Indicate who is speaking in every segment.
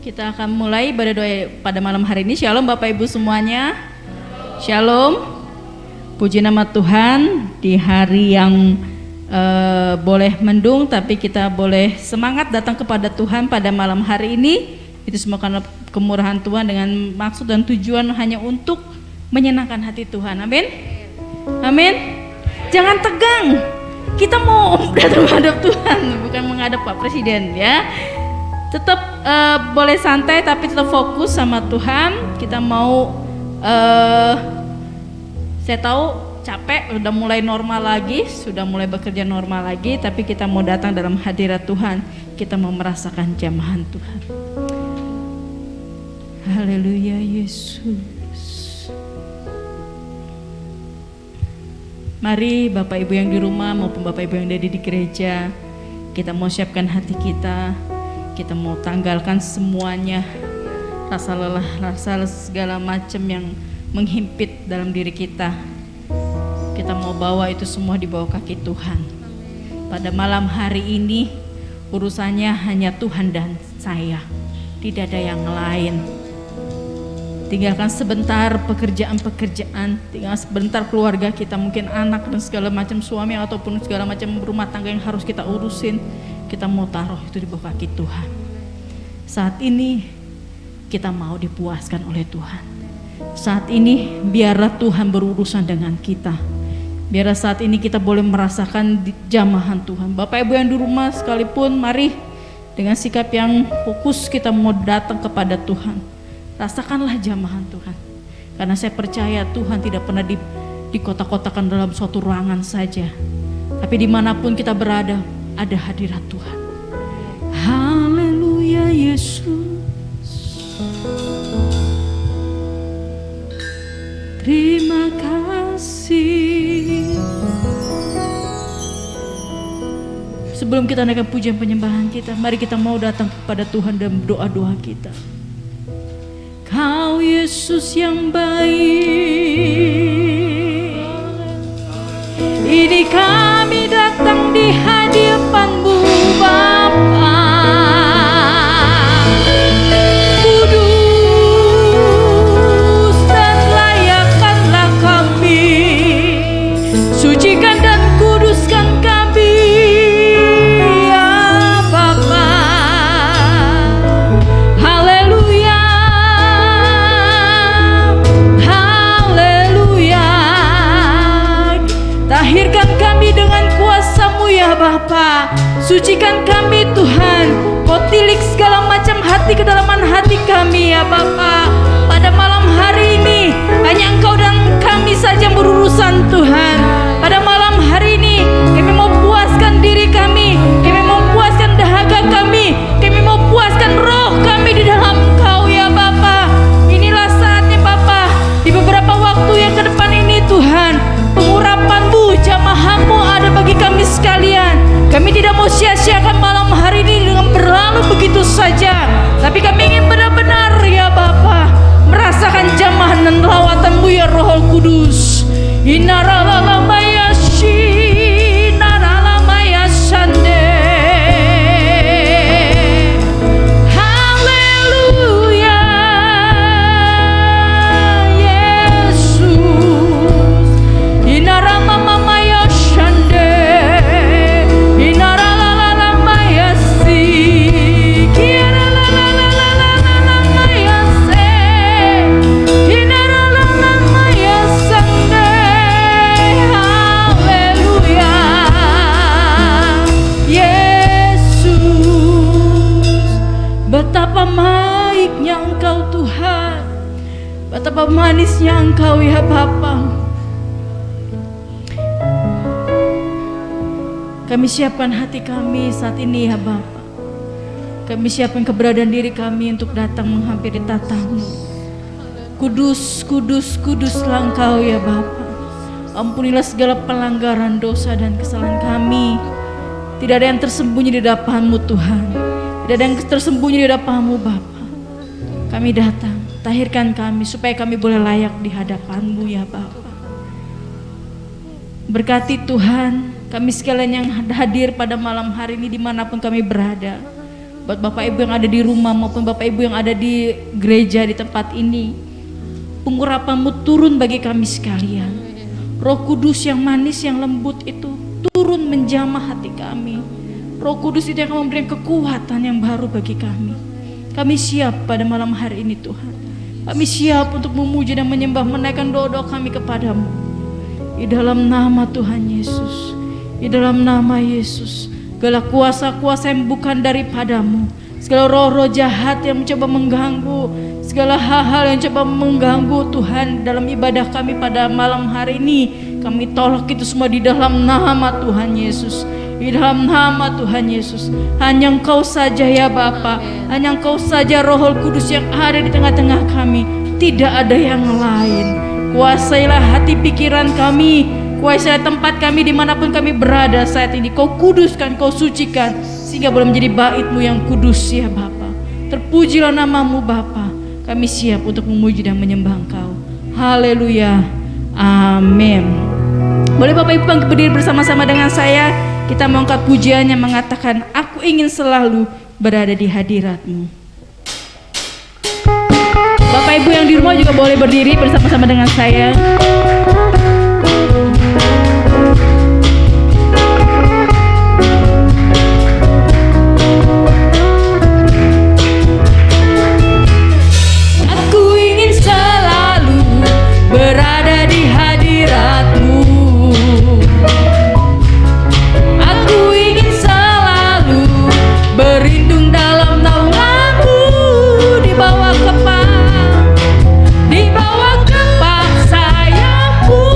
Speaker 1: Kita akan mulai ibadah doa pada malam hari ini. Shalom Bapak Ibu semuanya. Shalom. Puji nama Tuhan di hari yang boleh mendung, tapi kita boleh semangat datang kepada Tuhan pada malam hari ini. Itu semua karena kemurahan Tuhan dengan maksud dan tujuan hanya untuk menyenangkan hati Tuhan. Amin. Amin. Jangan tegang. Kita mau datang menghadap Tuhan, bukan menghadap Pak Presiden ya. Tetap boleh santai tapi tetap fokus sama Tuhan. Kita mau saya tahu capek, udah mulai normal lagi, sudah mulai bekerja normal lagi, tapi kita mau datang dalam hadirat Tuhan. Kita mau merasakan jamahan Tuhan. Haleluya Yesus. Mari Bapak Ibu yang di rumah maupun Bapak Ibu yang ada di gereja, kita mau siapkan hati kita. Kita mau tanggalkan semuanya, rasa lelah, rasa segala macam yang menghimpit dalam diri kita. Kita mau bawa itu semua di bawah kaki Tuhan. Pada malam hari ini urusannya hanya Tuhan dan saya, tidak ada yang lain. Tinggalkan sebentar pekerjaan-pekerjaan, tinggal sebentar keluarga kita, mungkin anak dan segala macam, suami ataupun segala macam rumah tangga yang harus kita urusin. Kita mau taruh itu di bawah kaki Tuhan. Saat ini kita mau dipuaskan oleh Tuhan. Saat ini biarlah Tuhan berurusan dengan kita. Biarlah saat ini kita boleh merasakan jamahan Tuhan. Bapak Ibu yang di rumah sekalipun, mari dengan sikap yang fokus kita mau datang kepada Tuhan. Rasakanlah jamahan Tuhan. Karena saya percaya Tuhan tidak pernah dikotak-kotakan dalam suatu ruangan saja. Tapi dimanapun kita berada, ada hadirat Tuhan. Haleluya Yesus. Terima kasih. Sebelum kita naikkan pujian penyembahan kita, mari kita mau datang kepada Tuhan dalam doa-doa kita. Kau Yesus yang baik, ini kami datang di hadirat-Mu Bapa. Kudus dan layakkanlah kami, sucikan dan kuduskan kami ya Bapa. Haleluya, haleluya. Tahirkan kami dengan kuasa-Mu ya Bapa. Sucikan kami Tuhan. Kau tilik segala macam hati kedalaman hati kami ya Bapa. Pada malam hari ini hanya Engkau dan kami saja yang berurusan Tuhan. Pada malam hari ini kami mau puaskan diri kami. Kami mau puaskan dahaga kami. Kami mau puaskan roh kami di dalam Engkau ya Bapa. Inilah saatnya Bapa. Di beberapa waktu yang ke depan ini Tuhan, pengurapan-Mu, jamahan-Mu ada bagi kami sekalian. Kami tidak mau sia-siakan malam hari ini dengan berlalu begitu saja. Tapi kami ingin benar-benar ya Bapa merasakan jamahan dan lawatan-Mu ya Roh Kudus. Inaralalamayasi, naralamayasande. Haleluya Yesus. Inaramamamayasande. Inaralalamayasi. Kiaralalamayase. Inaralalamayasande. Haleluya Yesus. Betapa baiknya Engkau Tuhan. Betapa manisnya Engkau ya Bapa. Kami siapkan hati kami saat ini ya Bapa. Kami siapkan keberadaan diri kami untuk datang menghampiri tata-Mu. Kudus, kudus, kuduslah Engkau ya Bapa. Ampunilah segala pelanggaran, dosa dan kesalahan kami. Tidak ada yang tersembunyi di hadapan-Mu Tuhan. Tidak ada yang tersembunyi di hadapan-Mu Bapa. Kami datang, tahirkan kami supaya kami boleh layak di hadapan-Mu ya Bapa. Berkati Tuhan kami sekalian yang hadir pada malam hari ini dimanapun kami berada. buat Bapak Ibu yang ada di rumah maupun Bapak Ibu yang ada di gereja di tempat ini. Pengurapan-Mu turun bagi kami sekalian. Roh Kudus yang manis, yang lembut itu turun menjamah hati kami. Roh Kudus itu yang akan memberikan kekuatan yang baru bagi kami. Kami siap pada malam hari ini Tuhan. Kami siap untuk memuji dan menyembah, menaikkan doa-doa kami kepadamu. Di dalam nama Tuhan Yesus, di dalam nama Yesus, segala kuasa-kuasa yang bukan daripadamu, segala roh-roh jahat yang mencoba mengganggu, segala hal-hal yang coba mengganggu Tuhan dalam ibadah kami pada malam hari ini, kami tolak itu semua di dalam nama Tuhan Yesus. Di dalam nama Tuhan Yesus, hanya Engkau saja ya Bapa, hanya Engkau saja Roh Kudus yang ada di tengah-tengah kami, tidak ada yang lain. Kuasailah hati pikiran kami, kuasailah tempat kami dimanapun kami berada saat ini. Kau kuduskan, Kau sucikan, sehingga boleh menjadi bait-Mu yang kudus ya Bapa. Terpujilah nama-Mu Bapa. Kami siap untuk memuji dan menyembah Engkau. Haleluya, amin. Boleh Bapak Ibu berdiri bersama-sama dengan saya. Kita mengangkat pujian yang mengatakan, aku ingin selalu berada di hadirat-Mu. Bapak Ibu yang di rumah juga boleh berdiri bersama-sama dengan saya. Aku ingin selalu berada di hadirat-Mu. Berlindung dalam naungan-Mu, di bawah kepak sayap-Mu,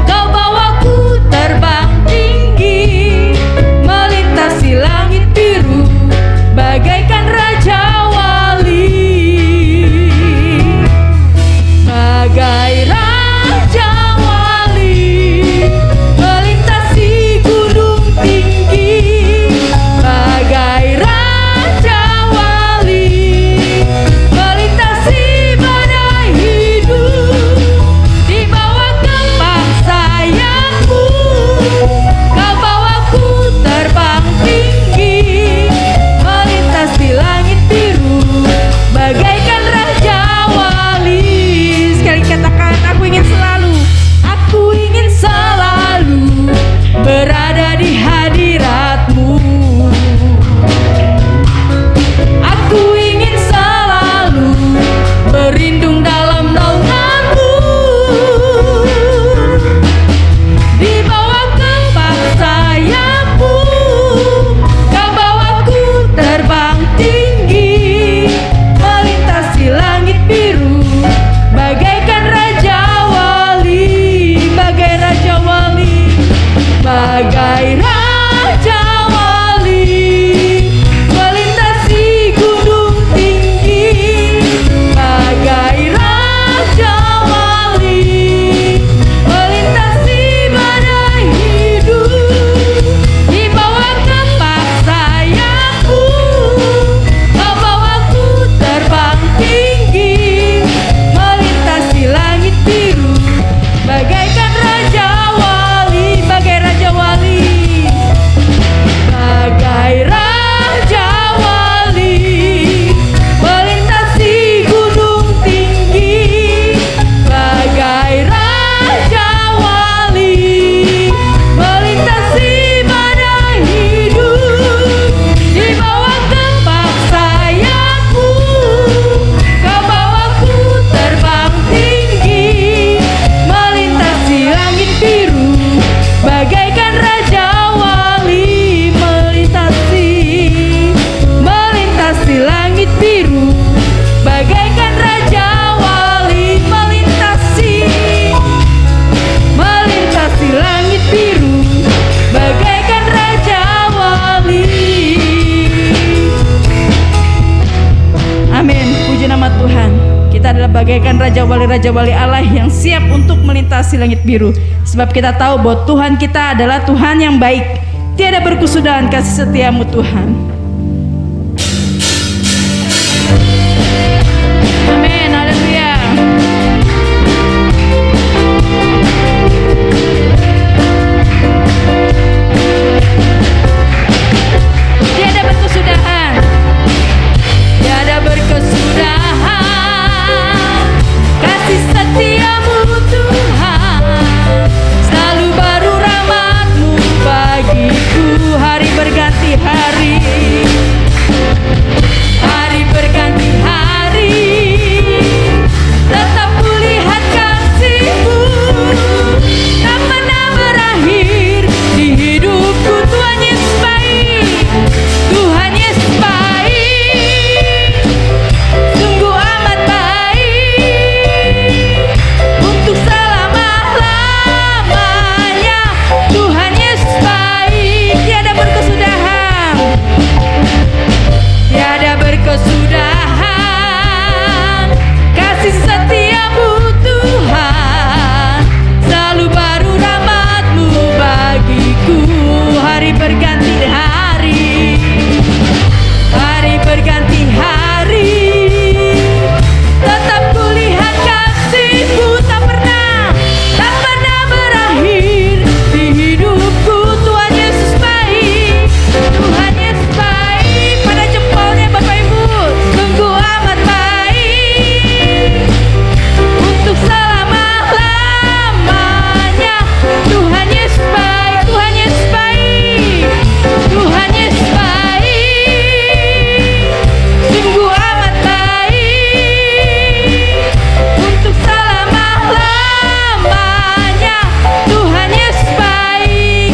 Speaker 1: Kau bawaku terbang tinggi, melintasi langit biru, bagaikan Raja Wali. Bagai Raja Wali, melintasi gunung tinggi. Bagai Raja Wali, melintasi badai hidup, di bawah kepak sayap-Mu, Kau bawaku terbang tinggi, melintasi langit biru, bagaikan Raja Wali. Sekali katakan, aku ingin selalu berada di hadirat-Mu. Aku ingin selalu berlindung dalam naungan-Mu, di bawah kepak sayap-Mu, Kau bawaku terbang tinggi, melintasi langit biru, bagaikan Raja Wali. Bagai Raja Wali, bagai Raja Wali, melintasi gunung tinggi. Bagai Raja Wali, melintasi badai hidup, di bawah kepak sayap-Mu, Kau bawaku terbang tinggi, melintasi langit biru, bagaikan Raja Wali. Bagai Raja Wali, bagai Raja Wali, melintasi gunung tinggi. Bagai Raja Wali, melintasi badai hidup, di bawah kepak sayap-Mu, Kau bawaku terbang tinggi, melintasi langit biru, bagaikan Raja Wali. Melintasi langit biru, bagaikan Raja Wali. Melintasi langit biru, bagaikan Raja Wali. Amin. Puji nama Tuhan. Kita adalah bagaikan Raja Wali Allah yang siap untuk melintasi langit biru. Sebab kita tahu bahwa Tuhan kita adalah Tuhan yang baik. Tiada berkesudahan kasih setia-Mu Tuhan. Amin. Haleluya. Tiada berkesudahan. tiada berkesudahan. Kasih setiamu Tuhan, selalu baru rahmat-Mu bagiku. Hari berganti hari, hari berganti hari, tetap kulihat kasih-Mu tak pernah berakhir di hidupku. Tuhan Yesus baik, Tuhan Yesus baik. Pada jempolnya Bapak Ibu, sungguh amat baik untuk selama-lamanya. Tuhan Yesus baik, Tuhan Yesus baik, Tuhan Yesus baik, sungguh amat baik untuk selama-lamanya. Tuhan Yesus baik,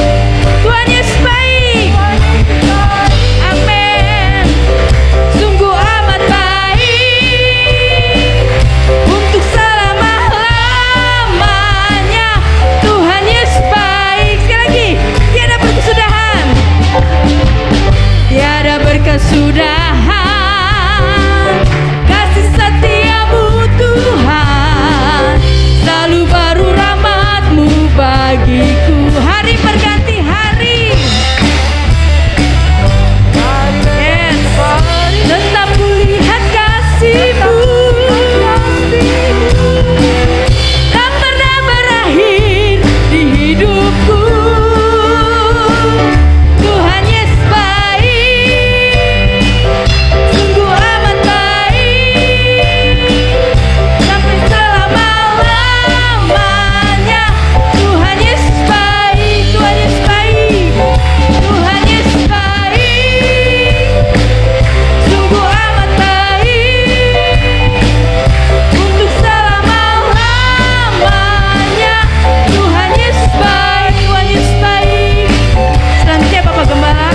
Speaker 1: Tuhan Yesus baik, amin. Sungguh amat baik untuk selama-lamanya. Tuhan Yesus baik. Sekali lagi, tiada berkesudahan, tiada berkesudahan. Kasih setiamu Tuhan, selalu baru rahmat-Mu bagiku. Hari berganti hari, yes. Tetap kulihat kasih-Mu tak pernah berakhir di hidupku. Tuhan Yesus baik, sungguh amat baik sampai selama-lamanya. Tuhan Yesus baik, Tuhan Yesus baik, Tuhan Yesus baik, sungguh amat baik untuk selama-lamanya. Tuhan Yesus baik, Tuhan Yesus baik. Selanjutnya Bapak Gembala,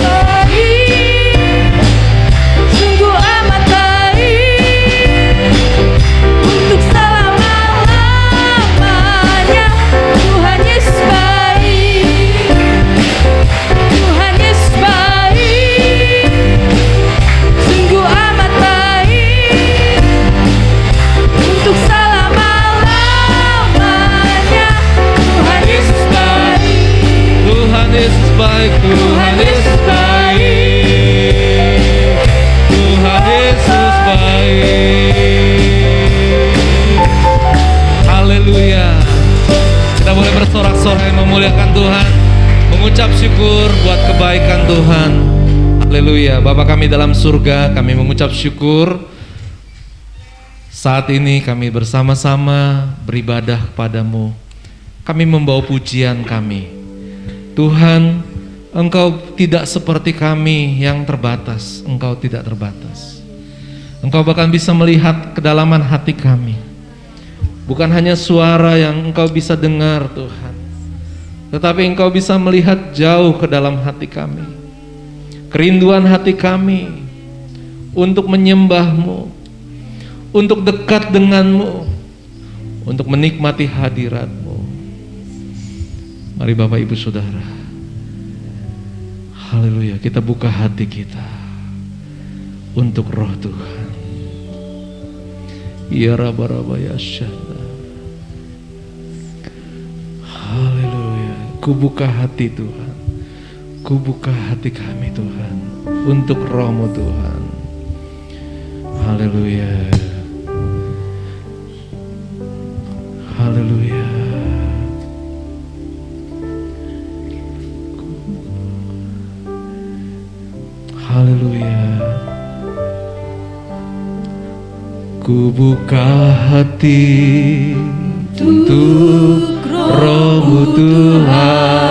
Speaker 1: sungguh amat baik untuk selama-lamanya. Tuhan Yesus baik, Tuhan Yesus baik, sungguh amat baik untuk selama-lamanya. Tuhan Yesus baik,
Speaker 2: Tuhan Yesus baik, Tuhan Yesus baik, Tuhan Yesus baik. Haleluya. Kita boleh bersorak-sorai memuliakan Tuhan, mengucap syukur buat kebaikan Tuhan. Haleluya. Bapa kami dalam surga, kami mengucap syukur saat ini kami bersama-sama beribadah kepadamu. Kami membawa pujian kami. Tuhan, Engkau tidak seperti kami yang terbatas. Engkau tidak terbatas. Engkau bahkan bisa melihat kedalaman hati kami. Bukan hanya suara yang Engkau bisa dengar Tuhan, tetapi Engkau bisa melihat jauh ke dalam hati kami. Kerinduan hati kami untuk menyembah-Mu, untuk dekat dengan-Mu, untuk menikmati hadirat-Mu. Mari Bapak Ibu Saudara, haleluya, kita buka hati kita untuk roh Tuhan. Ya Rabba ya Syahda. Haleluya, ku buka hati Tuhan, ku buka hati kami Tuhan untuk roh-Mu Tuhan. Haleluya, haleluya. Haleluya. Ku buka hati untuk roh-Mu Tuhan.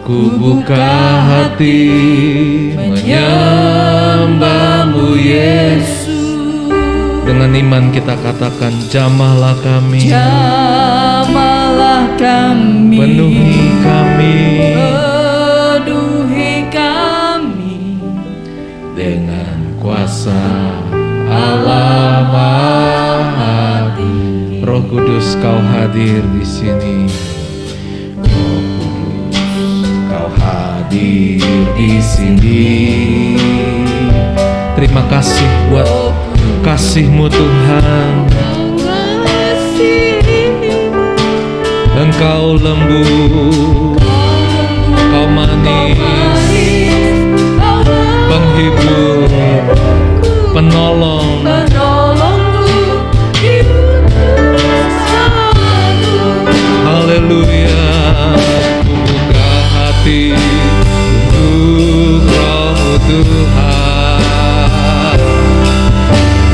Speaker 2: Ku buka hati menyembah-Mu Yesus. Dengan iman kita katakan, jamahlah kami,
Speaker 1: jamahlah kami,
Speaker 2: penuhi kami, dengan kuasa Allah Maha Tinggi. Roh Kudus, Kau hadir di sini. Roh Kudus, Kau hadir hadir di sini. Terima kasih buat kasih-Mu Tuhan. Engkau lembut, Kau manis, penghibur, penolong. Haleluya. Ku buka hati untuk Roh-Mu Tuhan.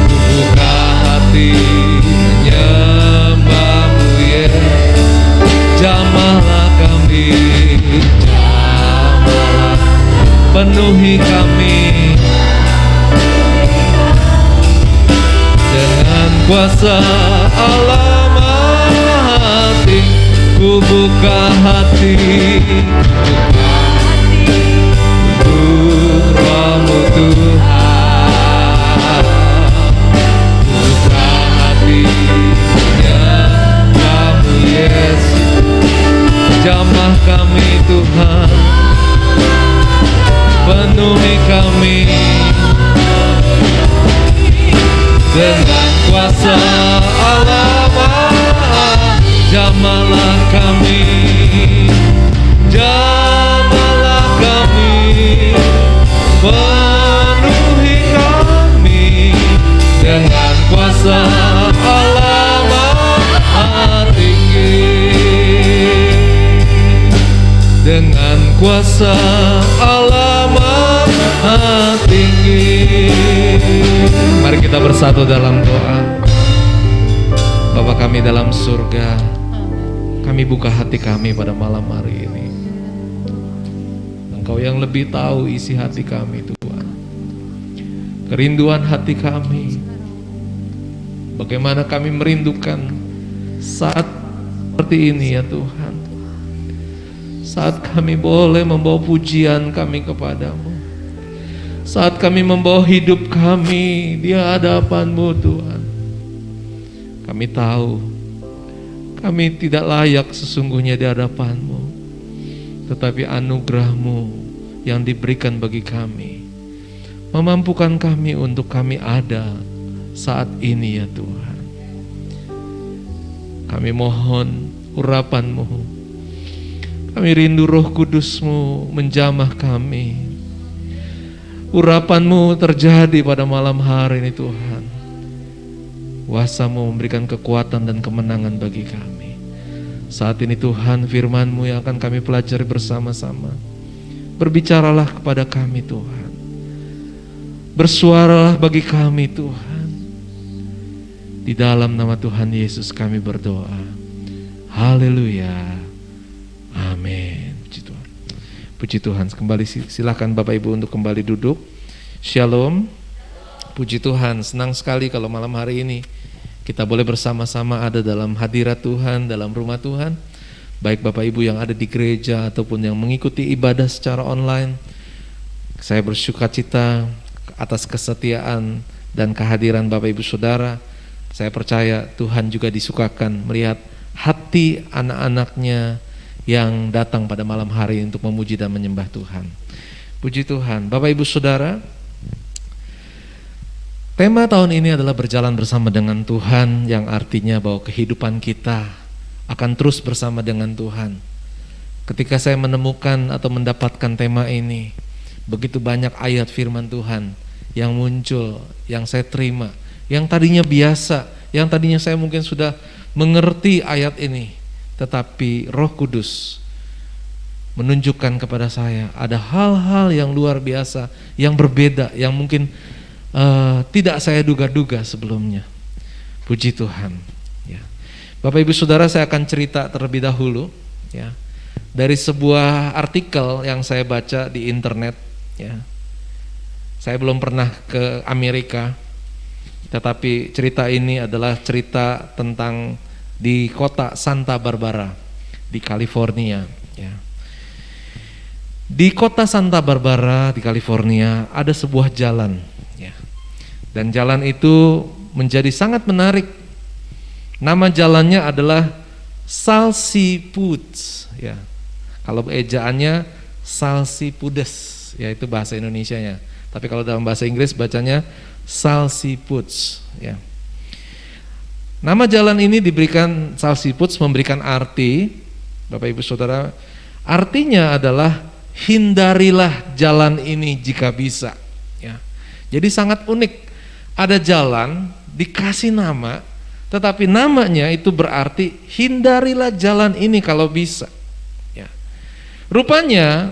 Speaker 2: Ku buka hati menyembah-Mu Yesus. Jamahlah kami, jamahlah, penuhi kami dengan kuasa Allah Maha Tinggi. Ku buka hati untuk Roh-Mu Tuhan. Buka hati menyembah-Mu Yesus. Jamah kami Tuhan, penuhi kami dengan kuasa Allah Maha. Jamahlah kami, jamahlah kami, penuhi kami dengan kuasa Allah Maha Tinggi. Dengan kuasa Allah Maha Tinggi. Mari kita bersatu dalam doa. Bapa kami dalam surga, kami buka hati kami pada malam hari ini. Engkau yang lebih tahu isi hati kami Tuhan. Kerinduan hati kami, bagaimana kami merindukan saat seperti ini ya Tuhan. Saat kami boleh membawa pujian kami kepadamu, saat kami membawa hidup kami di hadapan-Mu Tuhan. Kami tahu kami tidak layak sesungguhnya di hadapan-Mu, tetapi anugerah-Mu yang diberikan bagi kami memampukan kami untuk kami ada saat ini ya Tuhan. Kami mohon urapan-Mu, kami rindu Roh Kudus-Mu menjamah kami. Urapan-Mu terjadi pada malam hari ini Tuhan. Kuasa-Mu memberikan kekuatan dan kemenangan bagi kami. Saat ini Tuhan, firman-Mu yang akan kami pelajari bersama-sama. Berbicaralah kepada kami Tuhan. Bersuaralah bagi kami Tuhan. Di dalam nama Tuhan Yesus kami berdoa. Haleluya. Amin. Puji Tuhan. Puji Tuhan. Kembali silakan Bapak Ibu untuk kembali duduk. Shalom. Puji Tuhan. Senang sekali kalau malam hari ini kita boleh bersama-sama ada dalam hadirat Tuhan, dalam rumah Tuhan. Baik Bapak Ibu yang ada di gereja ataupun yang mengikuti ibadah secara online. Saya bersukacita atas kesetiaan dan kehadiran Bapak Ibu Saudara. Saya percaya Tuhan juga disukakan melihat hati anak-anaknya yang datang pada malam hari untuk memuji dan menyembah Tuhan. Puji Tuhan. Bapak Ibu Saudara, tema tahun ini adalah berjalan bersama dengan Tuhan, yang artinya bahwa kehidupan kita akan terus bersama dengan Tuhan. Ketika saya menemukan atau mendapatkan tema ini, begitu banyak ayat firman Tuhan yang muncul, yang saya terima, yang tadinya biasa, yang tadinya saya mungkin sudah mengerti ayat ini, tetapi Roh Kudus menunjukkan kepada saya ada hal-hal yang luar biasa, yang berbeda, yang mungkin tidak saya duga-duga sebelumnya. Puji Tuhan. Ya. Bapak Ibu Saudara, saya akan cerita terlebih dahulu ya, dari sebuah artikel yang saya baca di internet ya. Saya belum pernah ke Amerika, tetapi cerita ini adalah cerita tentang di kota Santa Barbara di California ya. Di kota Santa Barbara di California ada sebuah jalan ya. Dan jalan itu menjadi sangat menarik. Nama jalannya adalah Salsi Woods ya. Kalau ejaannya Salsipudes, yaitu bahasa Indonesianya. Tapi kalau dalam bahasa Inggris bacanya Salsipuds, ya. Nama jalan ini diberikan Salsipuds memberikan arti, Bapak Ibu Saudara, artinya adalah hindarilah jalan ini jika bisa, ya. Jadi sangat unik, ada jalan dikasih nama, tetapi namanya itu berarti hindarilah jalan ini kalau bisa, ya. Rupanya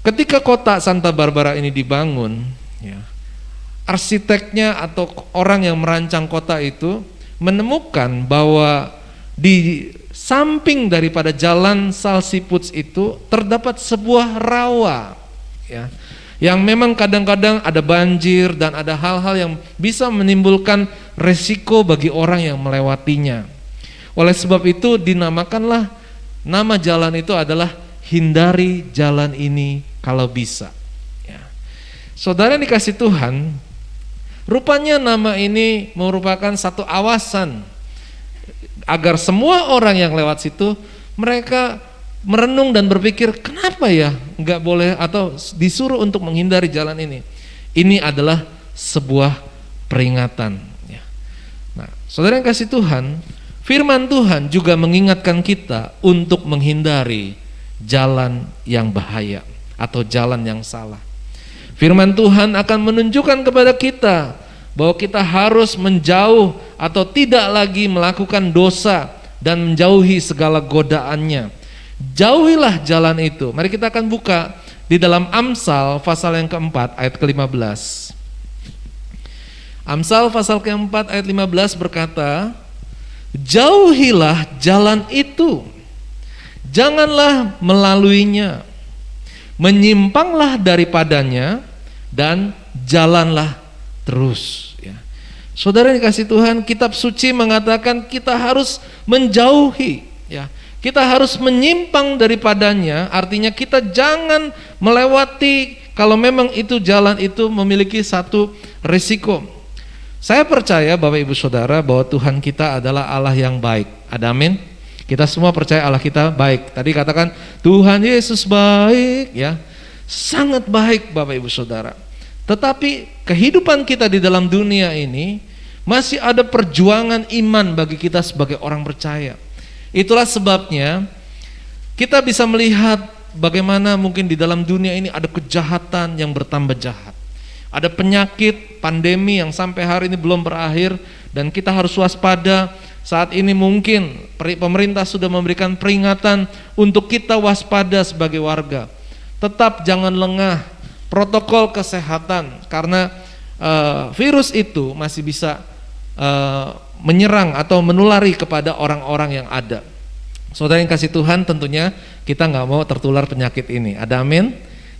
Speaker 2: ketika kota Santa Barbara ini dibangun, ya, arsiteknya atau orang yang merancang kota itu menemukan bahwa di samping daripada jalan Salsipuds itu terdapat sebuah rawa, ya, yang memang kadang-kadang ada banjir dan ada hal-hal yang bisa menimbulkan resiko bagi orang yang melewatinya. Oleh sebab itu dinamakanlah, nama jalan itu adalah hindari jalan ini kalau bisa, ya. Saudara dikasih Tuhan, rupanya nama ini merupakan satu awasan agar semua orang yang lewat situ mereka merenung dan berpikir, kenapa ya nggak boleh atau disuruh untuk menghindari jalan ini. Ini adalah sebuah peringatan, ya. Nah, saudara yang kasih Tuhan, firman Tuhan juga mengingatkan kita untuk menghindari jalan yang bahaya atau jalan yang salah. Firman Tuhan akan menunjukkan kepada kita bahwa kita harus menjauh atau tidak lagi melakukan dosa dan menjauhi segala godaannya. Jauhilah jalan itu. Mari kita akan buka di dalam Amsal pasal yang keempat ayat ke-15. Amsal pasal keempat ayat 15 berkata, jauhilah jalan itu, janganlah melaluinya, menyimpanglah daripadanya dan jalanlah terus, ya. Saudara yang dikasih Tuhan, kitab suci mengatakan kita harus menjauhi, ya. Kita harus menyimpang daripadanya, artinya kita jangan melewati kalau memang itu jalan itu memiliki satu risiko. Saya percaya Bapak Ibu Saudara bahwa Tuhan kita adalah Allah yang baik. Ada amin? Kita semua percaya Allah kita baik. Tadi katakan Tuhan Yesus baik, ya. Sangat baik Bapak Ibu Saudara. Tetapi kehidupan kita di dalam dunia ini masih ada perjuangan iman bagi kita sebagai orang percaya. Itulah sebabnya kita bisa melihat bagaimana mungkin di dalam dunia ini ada kejahatan yang bertambah jahat. Ada penyakit, pandemi yang sampai hari ini belum berakhir dan kita harus waspada. Saat ini mungkin pemerintah sudah memberikan peringatan untuk kita waspada sebagai warga. Tetap jangan lengah, protokol kesehatan, karena virus itu masih bisa menyerang atau menulari kepada orang-orang yang ada. Saudara yang kasih Tuhan, tentunya kita nggak mau tertular penyakit ini. Ada amin?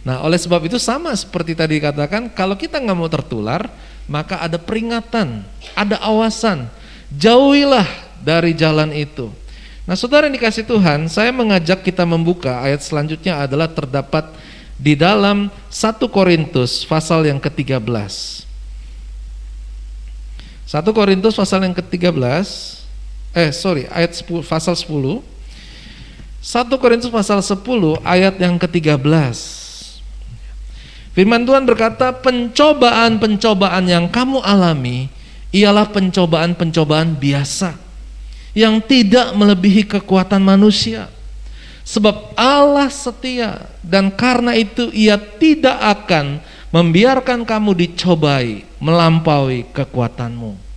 Speaker 2: Nah, oleh sebab itu sama seperti tadi katakan, kalau kita nggak mau tertular, maka ada peringatan, ada awasan. Jauhilah dari jalan itu. Nah, saudara yang dikasih Tuhan, saya mengajak kita membuka ayat selanjutnya adalah terdapat di dalam 1 Korintus pasal yang ke-13. 1 Korintus pasal yang ke-13, ayat 10, pasal 10. 1 Korintus pasal 10 ayat yang ke-13. Firman Tuhan berkata, pencobaan-pencobaan yang kamu alami ialah pencobaan-pencobaan biasa yang tidak melebihi kekuatan manusia. Sebab Allah setia dan karena itu Ia tidak akan membiarkan kamu dicobai melampaui kekuatanmu.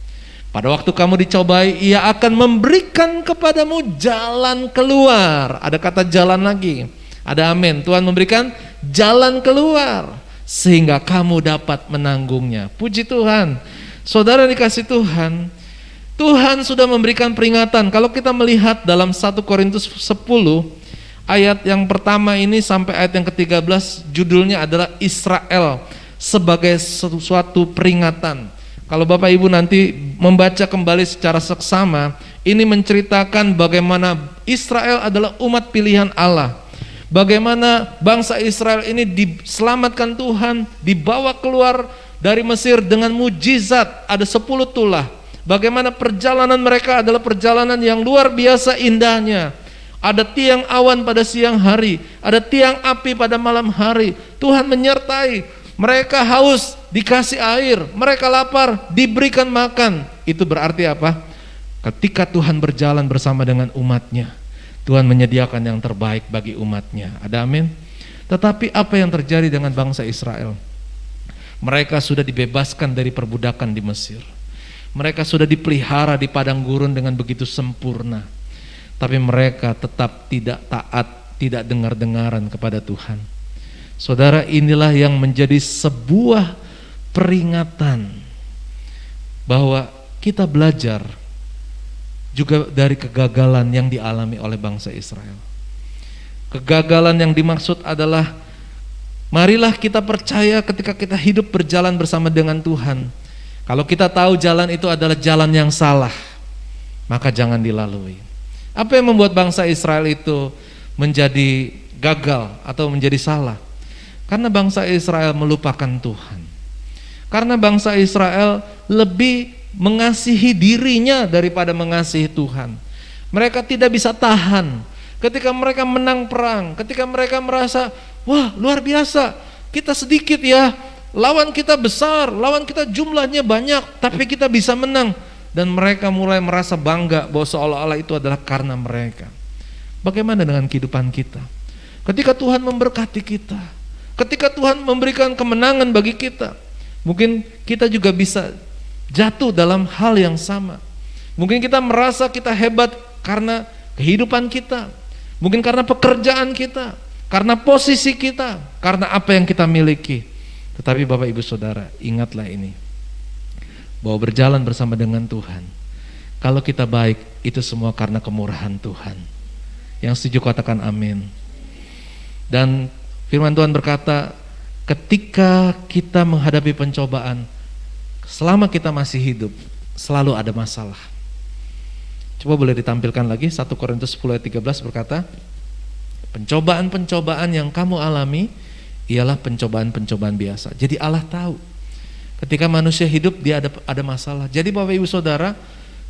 Speaker 2: Pada waktu kamu dicobai, Ia akan memberikan kepadamu jalan keluar. Ada kata jalan lagi. Ada amin. Tuhan memberikan jalan keluar sehingga kamu dapat menanggungnya. Puji Tuhan. Saudara dikasih Tuhan, Tuhan sudah memberikan peringatan. Kalau kita melihat dalam 1 Korintus 10 ayat yang pertama ini sampai ayat yang ke-13, judulnya adalah Israel sebagai suatu peringatan. Kalau Bapak Ibu nanti membaca kembali secara seksama, ini menceritakan bagaimana Israel adalah umat pilihan Allah. Bagaimana bangsa Israel ini diselamatkan Tuhan, dibawa keluar dari Mesir dengan mujizat, ada 10 tulah. Bagaimana perjalanan mereka adalah perjalanan yang luar biasa indahnya. Ada tiang awan pada siang hari, ada tiang api pada malam hari. Tuhan menyertai. Mereka haus, dikasih air. Mereka lapar, diberikan makan. Itu berarti apa? Ketika Tuhan berjalan bersama dengan umatnya, Tuhan menyediakan yang terbaik bagi umatnya. Ada amin? Tetapi apa yang terjadi dengan bangsa Israel? Mereka sudah dibebaskan dari perbudakan di Mesir. Mereka sudah dipelihara di padang gurun dengan begitu sempurna. Tapi mereka tetap tidak taat, tidak dengar-dengaran kepada Tuhan. Saudara, inilah yang menjadi sebuah peringatan bahwa kita belajar juga dari kegagalan yang dialami oleh bangsa Israel. Kegagalan yang dimaksud adalah, marilah kita percaya ketika kita hidup berjalan bersama dengan Tuhan. Kalau kita tahu jalan itu adalah jalan yang salah, maka jangan dilalui. Apa yang membuat bangsa Israel itu menjadi gagal atau menjadi salah? Karena bangsa Israel melupakan Tuhan. Karena bangsa Israel lebih mengasihi dirinya daripada mengasihi Tuhan. Mereka tidak bisa tahan ketika mereka menang perang, ketika mereka merasa, wah luar biasa, kita sedikit ya, lawan kita besar, lawan kita jumlahnya banyak, tapi kita bisa menang. Dan mereka mulai merasa bangga bahwa seolah-olah itu adalah karena mereka. Bagaimana dengan kehidupan kita? Ketika Tuhan memberkati kita, ketika Tuhan memberikan kemenangan bagi kita, mungkin kita juga bisa jatuh dalam hal yang sama. Mungkin kita merasa kita hebat karena kehidupan kita, mungkin karena pekerjaan kita, karena posisi kita, karena apa yang kita miliki. Tetapi Bapak Ibu Saudara, ingatlah ini, bahwa berjalan bersama dengan Tuhan, kalau kita baik, itu semua karena kemurahan Tuhan. Yang setuju katakan amin. Dan firman Tuhan berkata, ketika kita menghadapi pencobaan, selama kita masih hidup, selalu ada masalah. Coba boleh ditampilkan lagi, 1 Korintus 10 ayat 13 berkata, pencobaan-pencobaan yang kamu alami ialah pencobaan-pencobaan biasa. Jadi Allah tahu ketika manusia hidup dia ada masalah. Jadi Bapak Ibu Saudara,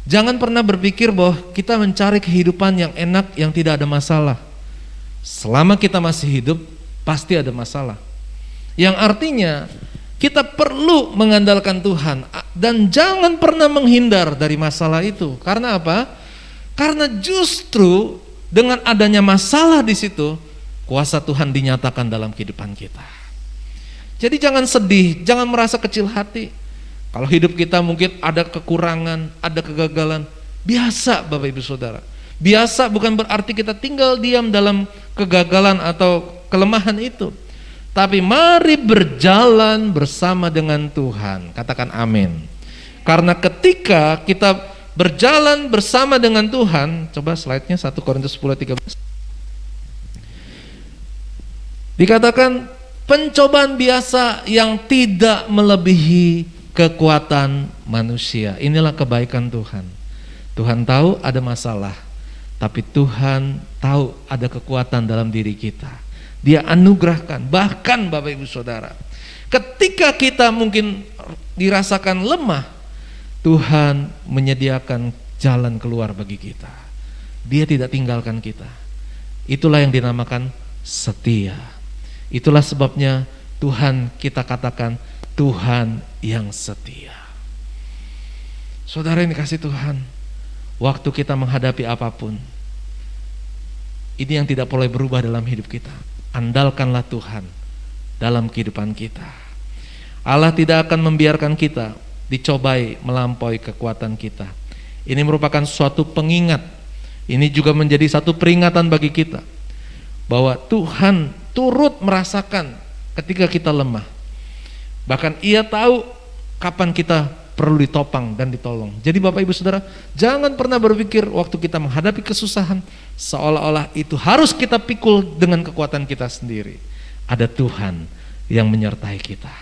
Speaker 2: jangan pernah berpikir bahwa kita mencari kehidupan yang enak, yang tidak ada masalah. Selama kita masih hidup, pasti ada masalah. Yang artinya kita perlu mengandalkan Tuhan dan jangan pernah menghindar dari masalah itu. Karena apa? Karena justru dengan adanya masalah di situ, kuasa Tuhan dinyatakan dalam kehidupan kita. Jadi jangan sedih, jangan merasa kecil hati. Kalau hidup kita mungkin ada kekurangan, ada kegagalan, biasa Bapak Ibu Saudara. Biasa bukan berarti kita tinggal diam dalam kegagalan atau kelemahan itu. Tapi mari berjalan bersama dengan Tuhan. Katakan amin. Karena ketika kita berjalan bersama dengan Tuhan, coba slide-nya 1 Korintus 10:13. Dikatakan pencobaan biasa yang tidak melebihi kekuatan manusia. Inilah kebaikan Tuhan. Tuhan tahu ada masalah, tapi Tuhan tahu ada kekuatan dalam diri kita. Dia anugerahkan. Bahkan Bapak Ibu Saudara, ketika kita mungkin dirasakan lemah, Tuhan menyediakan jalan keluar bagi kita. Dia tidak tinggalkan kita. Itulah yang dinamakan setia. Itulah sebabnya Tuhan, kita katakan Tuhan yang setia. Saudara yang dikasih Tuhan, waktu kita menghadapi apapun, ini yang tidak boleh berubah dalam hidup kita. Andalkanlah Tuhan dalam kehidupan kita. Allah tidak akan membiarkan kita dicobai melampaui kekuatan kita. Ini merupakan suatu pengingat. Ini juga menjadi satu peringatan bagi kita bahwa Tuhan turut merasakan ketika kita lemah. Bahkan Ia tahu kapan kita perlu ditopang dan ditolong. Jadi Bapak Ibu Saudara, jangan pernah berpikir waktu kita menghadapi kesusahan seolah-olah itu harus kita pikul dengan kekuatan kita sendiri. Ada Tuhan yang menyertai kita.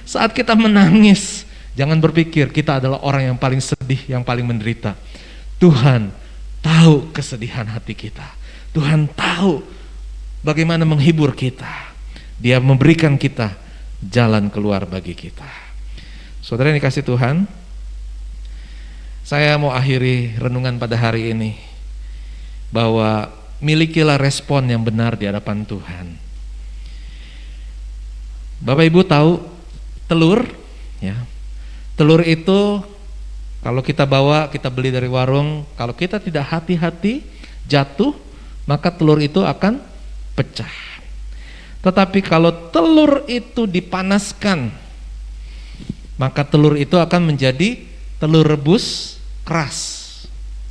Speaker 2: Saat kita menangis, jangan berpikir kita adalah orang yang paling sedih, yang paling menderita. Tuhan tahu kesedihan hati kita. Tuhan tahu bagaimana menghibur kita. Dia memberikan kita jalan keluar bagi kita. Saudara yang dikasih Tuhan, saya mau akhiri renungan pada hari ini bahwa milikilah respon yang benar di hadapan Tuhan. Bapak Ibu tahu telur, ya. Telur itu kalau kita bawa, kita beli dari warung, kalau kita tidak hati-hati jatuh, maka telur itu akan pecah. Tetapi kalau telur itu dipanaskan, maka telur itu akan menjadi telur rebus keras.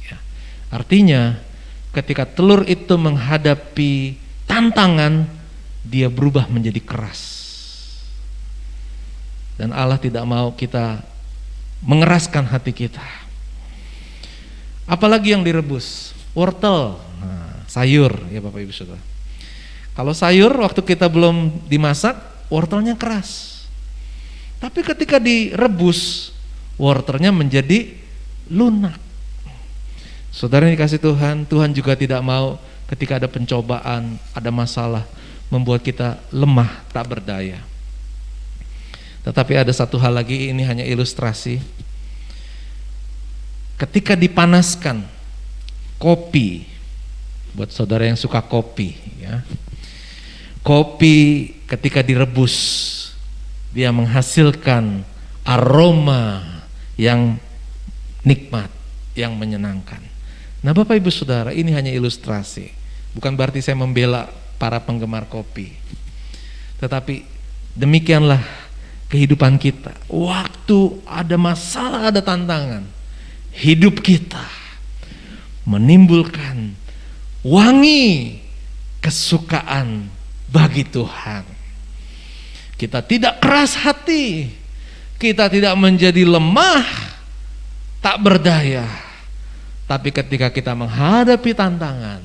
Speaker 2: Ya. Artinya ketika telur itu menghadapi tantangan, dia berubah menjadi keras. Dan Allah tidak mau kita mengeraskan hati kita. Apalagi yang direbus, wortel, sayur, ya Bapak Ibu Saudara. Kalau sayur waktu kita belum dimasak, wortelnya keras. Tapi ketika direbus, wortelnya menjadi lunak. Saudara yang dikasih Tuhan, Tuhan juga tidak mau ketika ada pencobaan, ada masalah, membuat kita lemah, tak berdaya. Tetapi ada satu hal lagi, ini hanya ilustrasi. Ketika dipanaskan kopi, buat saudara yang suka kopi, ya, kopi ketika direbus, dia menghasilkan aroma yang nikmat, yang menyenangkan. Nah Bapak Ibu Saudara, ini hanya ilustrasi. Bukan berarti saya membela para penggemar kopi. Tetapi demikianlah kehidupan kita. Waktu ada masalah, ada tantangan, hidup kita menimbulkan wangi kesukaan bagi Tuhan. Kita tidak keras hati, kita tidak menjadi lemah, tak berdaya. Tapi ketika kita menghadapi tantangan,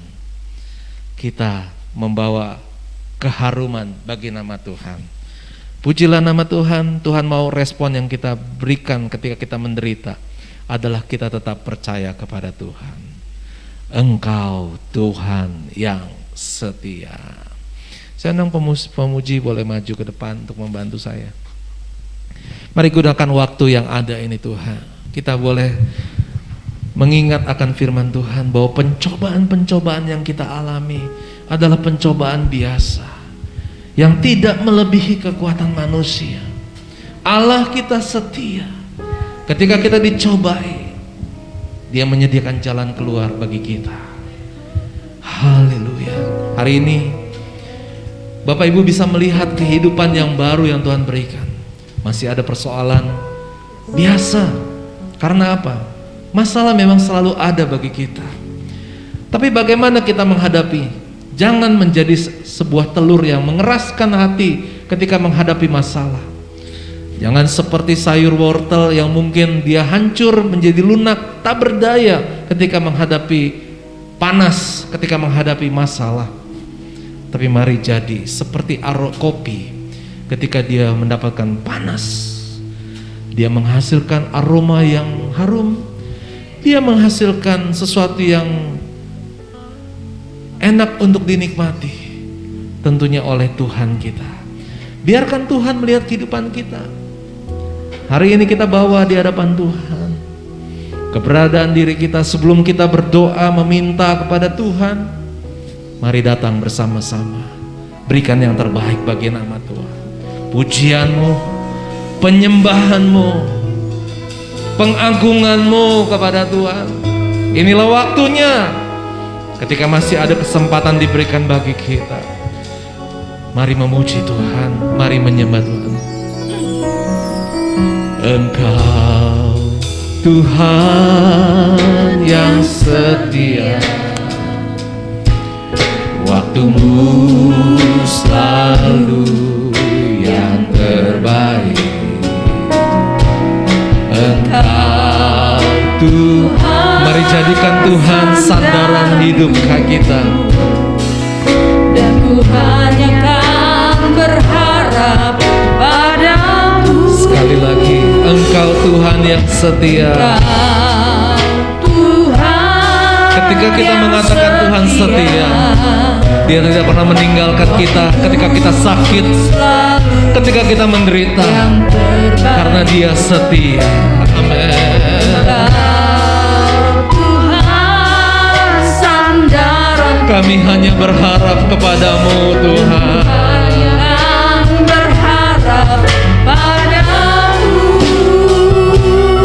Speaker 2: kita membawa keharuman bagi nama Tuhan. Pujilah nama Tuhan. Tuhan mau respon yang kita berikan ketika kita menderita adalah kita tetap percaya kepada Tuhan. Engkau Tuhan yang setia. Saya undang pemuji boleh maju ke depan untuk membantu saya. Mari gunakan waktu yang ada ini Tuhan. Kita boleh mengingat akan firman Tuhan bahwa pencobaan-pencobaan yang kita alami adalah pencobaan biasa, yang tidak melebihi kekuatan manusia. Allah kita setia. Ketika kita dicobai, Dia menyediakan jalan keluar bagi kita. Haleluya. Hari ini Bapak Ibu bisa melihat kehidupan yang baru yang Tuhan berikan. Masih ada persoalan biasa. Karena apa? Masalah memang selalu ada bagi kita. Tapi bagaimana kita menghadapi? Jangan menjadi sebuah telur yang mengeraskan hati ketika menghadapi masalah. Jangan seperti sayur wortel yang mungkin dia hancur menjadi lunak, tak berdaya ketika menghadapi panas, ketika menghadapi masalah. Tapi mari jadi seperti kopi, ketika dia mendapatkan panas, dia menghasilkan aroma yang harum, dia menghasilkan sesuatu yang enak untuk dinikmati, tentunya oleh Tuhan kita. Biarkan Tuhan melihat kehidupan kita. Hari ini kita bawa di hadapan Tuhan keberadaan diri kita. Sebelum kita berdoa meminta kepada Tuhan, mari datang bersama-sama, berikan yang terbaik bagi nama Tuhan. Pujianmu, penyembahanmu, pengagunganmu kepada Tuhan. Inilah waktunya. Ketika masih ada kesempatan diberikan bagi kita, mari memuji Tuhan, mari menyembah Tuhan. Engkau Tuhan yang setia, waktumu selalu yang terbaik. Engkau Tuhan, mari jadikan Tuhan sandaran hidup kita.
Speaker 1: Dan ku hanya kan berharap padamu.
Speaker 2: Sekali lagi, Engkau Tuhan yang setia. Ketika kita mengatakan Tuhan setia, Dia tidak pernah meninggalkan kita ketika kita sakit, ketika kita menderita, karena Dia setia. Amin. Kami hanya berharap kepadamu Tuhan.
Speaker 1: yang berharap padamu.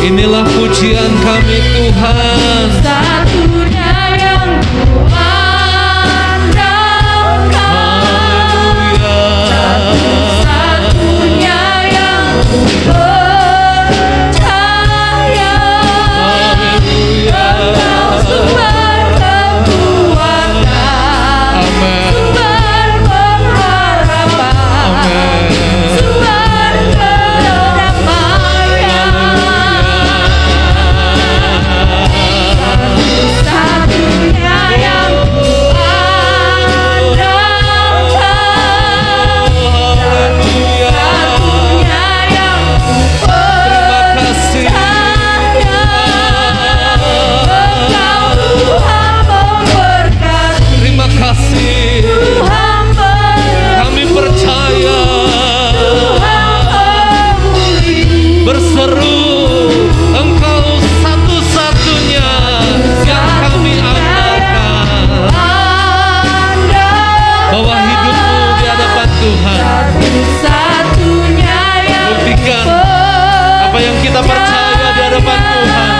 Speaker 2: Inilah pujian kami Tuhan.
Speaker 1: Satunya yang kuandalkan, satunya yang percaya. Engkau sumber kekuatan,
Speaker 2: Amin.
Speaker 1: sumber pengharapan, sumber kedamaian. Satunya yang kuandalkan, satunya yang
Speaker 2: Kasih.
Speaker 1: percaya. Engkau Tuhan memberkati,
Speaker 2: Terima kasih.
Speaker 1: Tuhan
Speaker 2: Kami percaya.
Speaker 1: memulih.
Speaker 2: Berseru, Engkau satu-satunya yang kami andalkan. Bawa hidupmu di hadapan Tuhan.
Speaker 1: Satu-satunya yang
Speaker 2: Buktikan apa yang kita percaya di hadapan Tuhan.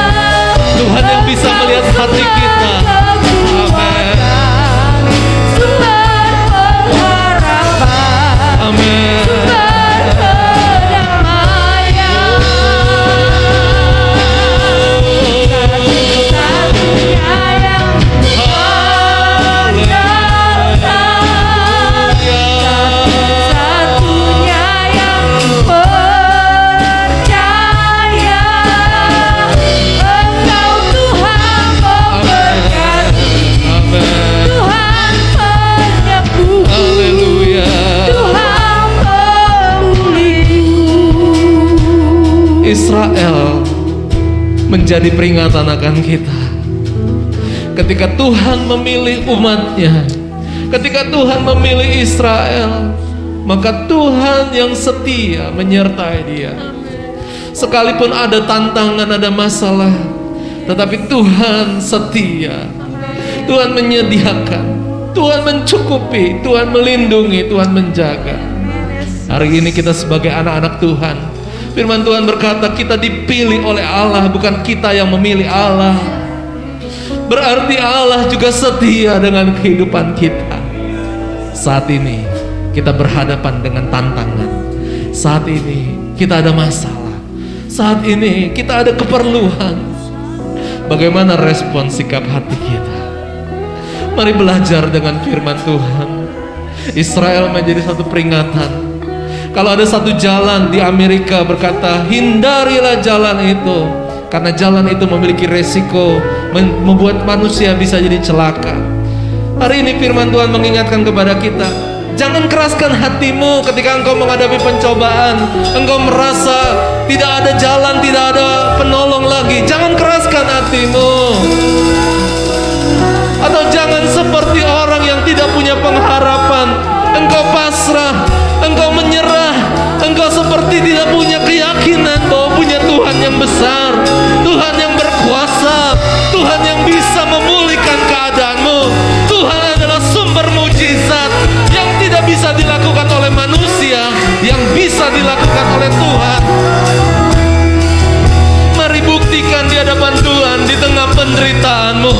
Speaker 2: Tuhan yang bisa melihat hati kita. Amin.
Speaker 1: sumber pengharapan,
Speaker 2: Amin.
Speaker 1: sumber kedamaian. Satu-satunya yang kuandalkan, satunya yang percaya. Engkau Tuhan memberkati,
Speaker 2: Amin.
Speaker 1: Tuhan penyembuh,
Speaker 2: Haleluya.
Speaker 1: Tuhan pemulih.
Speaker 2: Israel menjadi peringatan akan kita. Ketika Tuhan memilih umatnya, ketika Tuhan memilih Israel, maka Tuhan yang setia menyertai dia. Sekalipun ada tantangan, ada masalah, tetapi Tuhan setia. Tuhan menyediakan, Tuhan mencukupi, Tuhan melindungi, Tuhan menjaga. Hari ini kita sebagai anak-anak Tuhan, firman Tuhan berkata kita dipilih oleh Allah, bukan kita yang memilih Allah. Berarti Allah juga setia dengan kehidupan kita. Saat ini kita berhadapan dengan tantangan. Saat ini kita ada masalah. Saat ini kita ada keperluan. Bagaimana respon sikap hati kita? Mari belajar dengan firman Tuhan. Israel menjadi satu peringatan. Kalau ada satu jalan di Amerika berkata, hindarilah jalan itu, karena jalan itu memiliki resiko membuat manusia bisa jadi celaka. Hari ini firman Tuhan mengingatkan kepada kita, jangan keraskan hatimu ketika engkau menghadapi pencobaan. Engkau merasa tidak ada jalan, tidak ada penolong lagi. Jangan keraskan hatimu. Atau jangan seperti orang yang tidak punya pengharapan. Engkau pasrah, engkau menyerah, engkau seperti tidak punya keyakinan bahwa punya Tuhan yang besar, Tuhan yang berkuasa, Tuhan yang bisa memulihkan keadaanmu. Tuhan adalah sumber mujizat yang tidak bisa dilakukan oleh manusia, yang bisa dilakukan oleh Tuhan. Mari buktikan di hadapan Tuhan, di tengah penderitaanmu,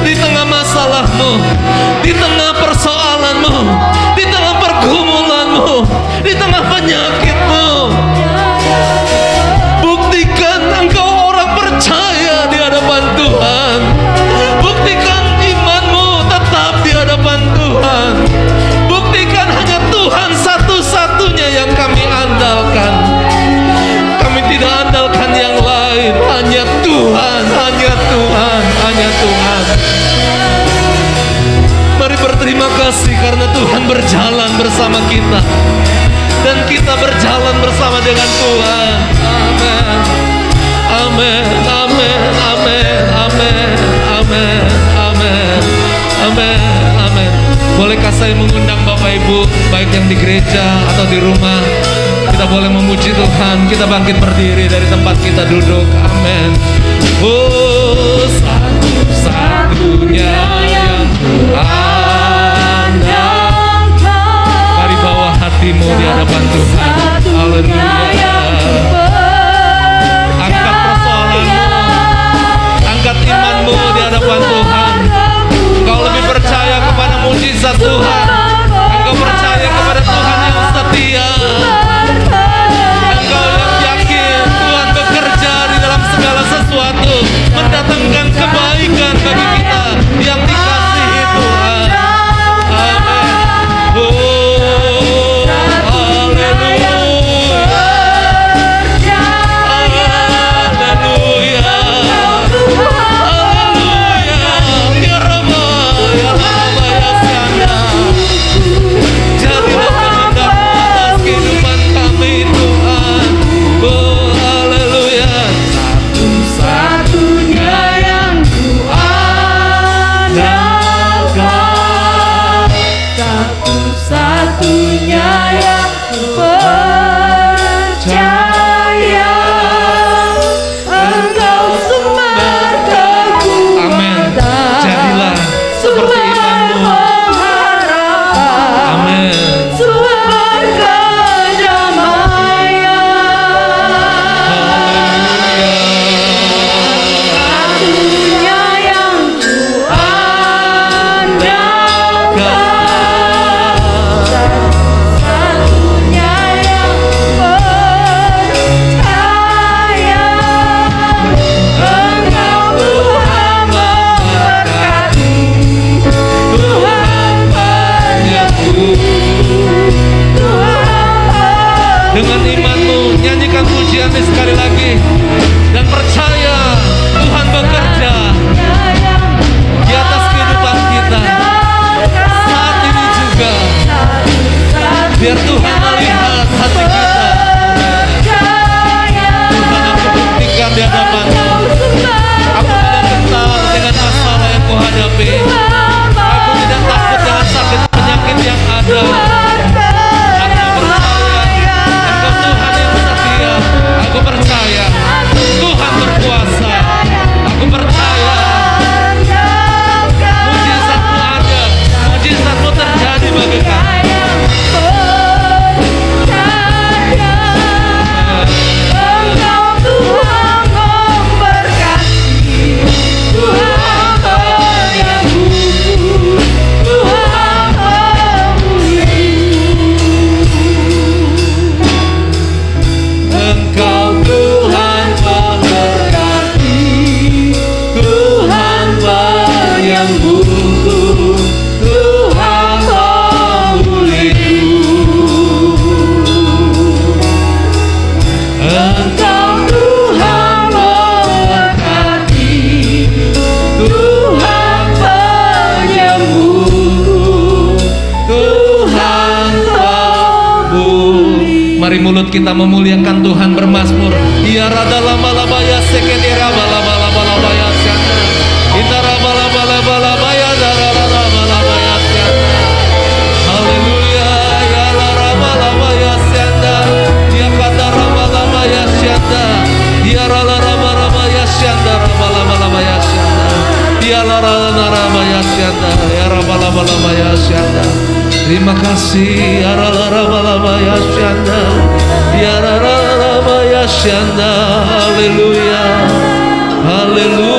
Speaker 2: di tengah masalahmu, di tengah persoalanmu, di tengah pergumulanmu, di tengah penyakitmu. Buktikan engkau orang percaya di hadapan Tuhan. Buktikan imanmu tetap di hadapan Tuhan. Buktikan hanya Tuhan satu-satunya yang kami andalkan. Kami tidak andalkan yang lain, hanya Tuhan, hanya Tuhan, hanya Tuhan. Mari berterima kasih karena Tuhan berjalan bersama kita, dan kita berjalan bersama dengan Tuhan. Amin. Amin. Amin. Amin. Amin. Amin. Amin. Amin. Amin. Bolehkah saya mengundang Bapak Ibu, baik yang di gereja atau di rumah, kita boleh memuji Tuhan. Kita bangkit berdiri dari tempat kita duduk. Amin. Oh, satu-satunya yang Mari bawa hatimu di hadapan Tuhan. Haleluya. Angkat persoalanmu, angkat imanmu di hadapan Tuhan. Engkau lebih percaya kepada mujizat Tuhan. Engkau percaya kepada Tuhan yang setia. Engkau yang yakin Tuhan bekerja di dalam segala sesuatu, mendatangkan kebaikan bagi kita yang dikasihi Tuhan. Amin. Oh, haleluya. Haleluya. Haleluya. Ya Rabba, ya Rabba, ya Sana. Jadilah kehendak-Mu atas kehidupan kami Tuhan. Oh, haleluya.
Speaker 1: Satu-satunya yang ku andalkan, satu-satunya yang ku percaya, Engkau sumber kekuatan.
Speaker 2: Amin. Jadilah seperti imanmu. Amin.
Speaker 1: Sumber kedamaian. Satunya yang ku andalkan, satunya yang percaya, Engkau Tuhan memberkati, Tuhan penyembuh, Tuhan.
Speaker 2: Dengan imanmu nyanyikan pujian ini sekali lagi dan percaya Tuhan bekerja di atas kehidupan kita saat ini juga. Biar Tuhan melihat hati kita. Tuhan, aku buktikan di hadapan-Mu. Aku tidak kenal dengan masalah yang kuhadapi. Aku tidak takut dengan sakit penyakit yang ada. Aku percaya Engkau Tuhan yang setia. Aku percaya Tuhan berkuasa. Aku percaya mujizat-Mu ada, mujizat-Mu terjadi bagi kami. Engkau Tuhan memberkati, Tuhan penyembuh, Tuhan pemulih. Engkau Tuhan memberkati, Tuhan penyembuh, Tuhan pemulih. Mari mulut kita memuliakan Tuhan bermazmur. Ya rada lama lama ya seketi raba lama lama lama ya syanda. Inta raba lama lama lama ya dara lama lama ya syanda. Haleluya ya la raba lama ya syanda. Ya kata raba lama ya syanda. Ya rala raba lama ya syanda raba lama lama ya syanda. Ya la rala raba ya syanda. Ya raba lama lama ya syanda. Terima kasih ya rala raba lama ya syanda. Ya rala raba ya syanda. Haleluya. Haleluya.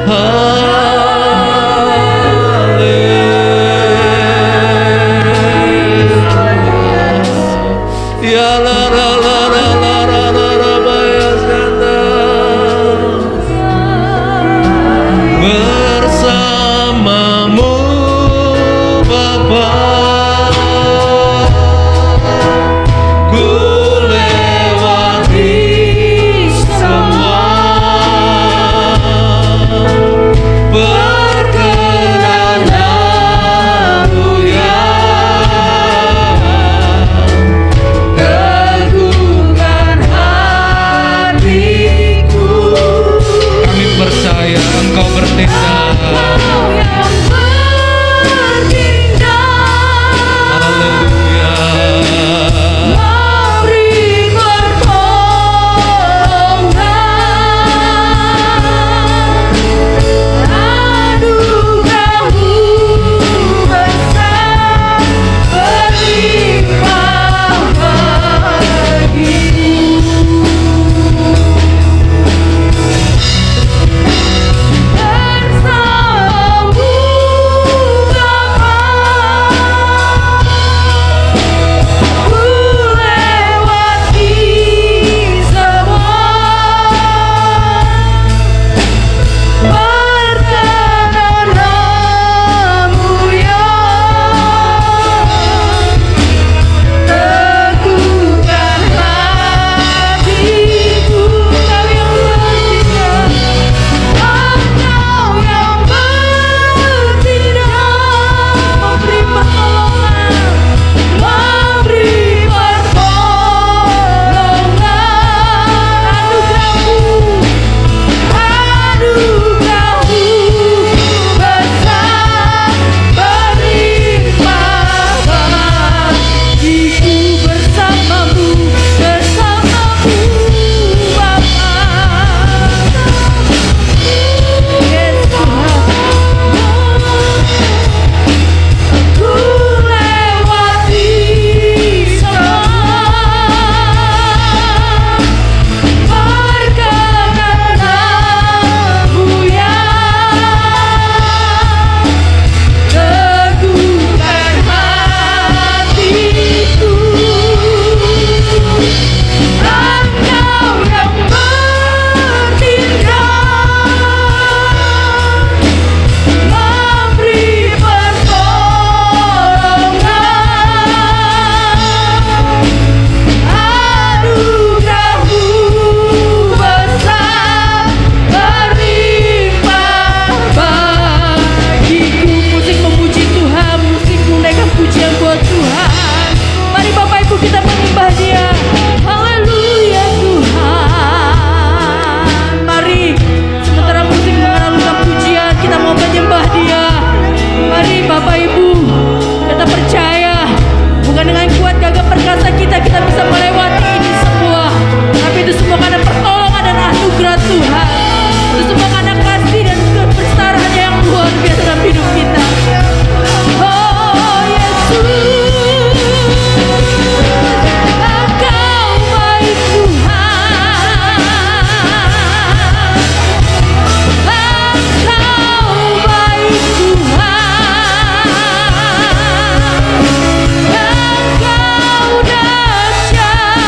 Speaker 2: Haleluya. Ya la la la la la la la raba ya syanda. Bersamamu Bapa, ku lewati semua. Berkenan-Mu ya
Speaker 1: Bukan perkasa kita bisa melewati ini semua, tapi itu semua karena pertolongan dan anugerah Tuhan. Itu semua karena kasih dan kebesaran yang luar biasa dalam hidup kita. Oh Yesus, Engkau baik Tuhan. Engkau baik Tuhan. Engkau dahsyat.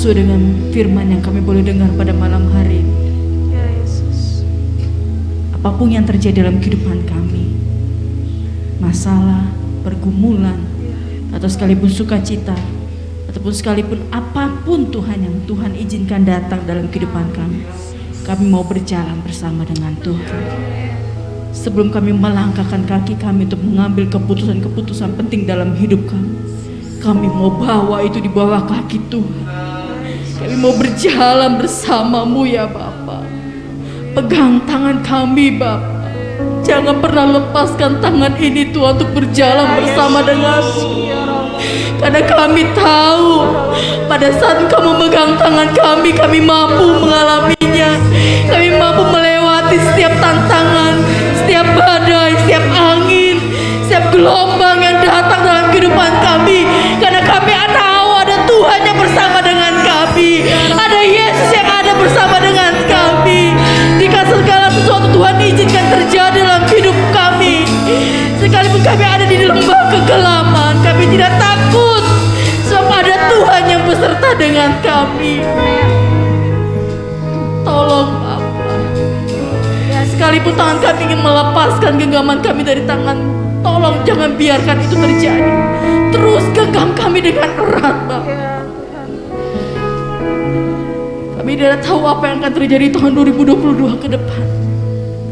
Speaker 1: sesuai dengan firman yang kami boleh dengar pada malam hari ini.
Speaker 3: Ya Yesus.
Speaker 1: Apapun yang terjadi dalam kehidupan kami, masalah, pergumulan, atau sekalipun sukacita, ataupun sekalipun apapun Tuhan yang Tuhan izinkan datang dalam kehidupan kami mau berjalan bersama dengan Tuhan. Sebelum kami melangkahkan kaki kami untuk mengambil keputusan-keputusan penting dalam hidup kami mau bawa itu di bawah kaki Tuhan. Kami mau berjalan bersamamu ya Bapa. Pegang tangan kami Bapa. Jangan pernah lepaskan tangan ini Tuhan untuk berjalan bersama denganmu. Karena kami tahu pada saat Engkau memegang tangan kami mampu mengalaminya. Kami mampu melewati setiap tantangan, setiap badai, setiap angin, setiap gelombang yang datang dalam kehidupan kami. Karena kami tahu ada Tuhan yang bersama dengan kami. Ada Yesus yang ada bersama dengan kami. Jika segala sesuatu Tuhan izinkan terjadi dalam hidup kami, sekalipun kami ada di lembah kegelapan, kami tidak takut, sebab ada Tuhan yang beserta dengan kami. Tolong Bapa, sekalipun tangan kami ingin melepaskan genggaman kami dari tangan, tolong jangan biarkan itu terjadi. Terus genggam kami dengan erat Bapa. Kami tidak tahu apa yang akan terjadi tahun 2022 ke depan,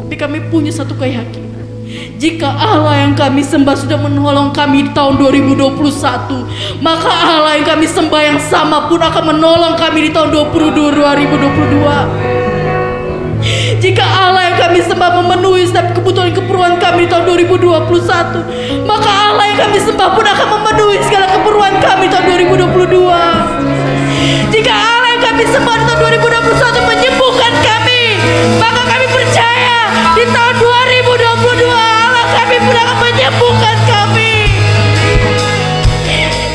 Speaker 1: tapi kami punya satu keyakinan. Jika Allah yang kami sembah sudah menolong kami di tahun 2021, maka Allah yang kami sembah yang sama pun akan menolong kami di tahun 2022. Jika Allah yang kami sembah memenuhi setiap kebutuhan-keperluan kami di tahun 2021, maka Allah yang kami sembah pun akan memenuhi segala keperluan kami di tahun 2022. Jika Allah yang kami sembah di tahun 2021 menyembuhkan kami, maka kami percaya di tahun 2022 Allah kami pun akan menyembuhkan kami.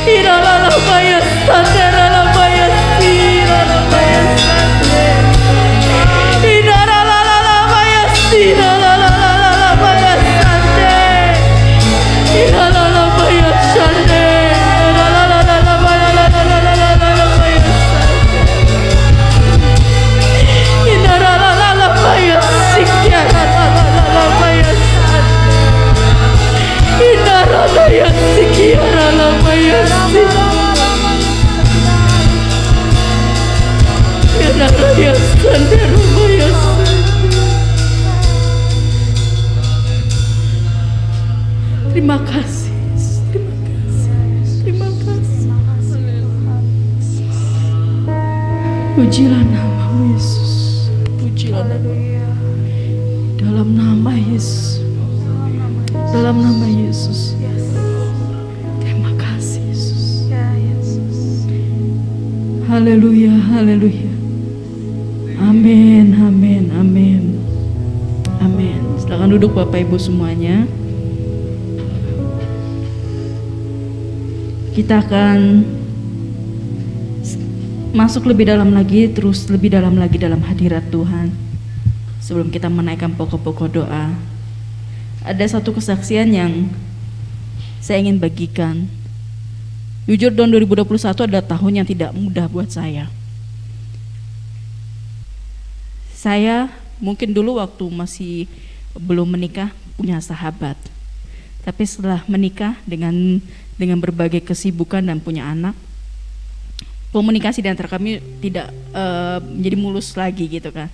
Speaker 1: Iralalabaya sandaralabaya siralalabaya sandar. Iralalabaya siralalabaya sandar. Iralalabaya sandar. Iralalabaya sandar. Iralalabaya sikyaralalabaya sandar. Iralalabaya sikyaralalabaya sandar. Iralalabaya sandar. Terima kasih, terima kasih. Pujilah nama-Mu Yesus, pujilah nama-Mu. Dalam nama Yesus, dalam nama Yesus. Terima kasih Yesus. Haleluya, haleluya. Amin, amin, amin, amin. Silakan duduk Bapak Ibu semuanya. Kita akan masuk lebih dalam lagi, terus lebih dalam lagi dalam hadirat Tuhan. Sebelum kita menaikkan pokok-pokok doa, ada satu kesaksian yang saya ingin bagikan. Jujur tahun 2021 adalah tahun yang tidak mudah buat saya. Saya mungkin dulu waktu masih belum menikah punya sahabat. Tapi setelah menikah dengan berbagai kesibukan dan punya anak, komunikasi di antara kami tidak menjadi mulus lagi gitu kan.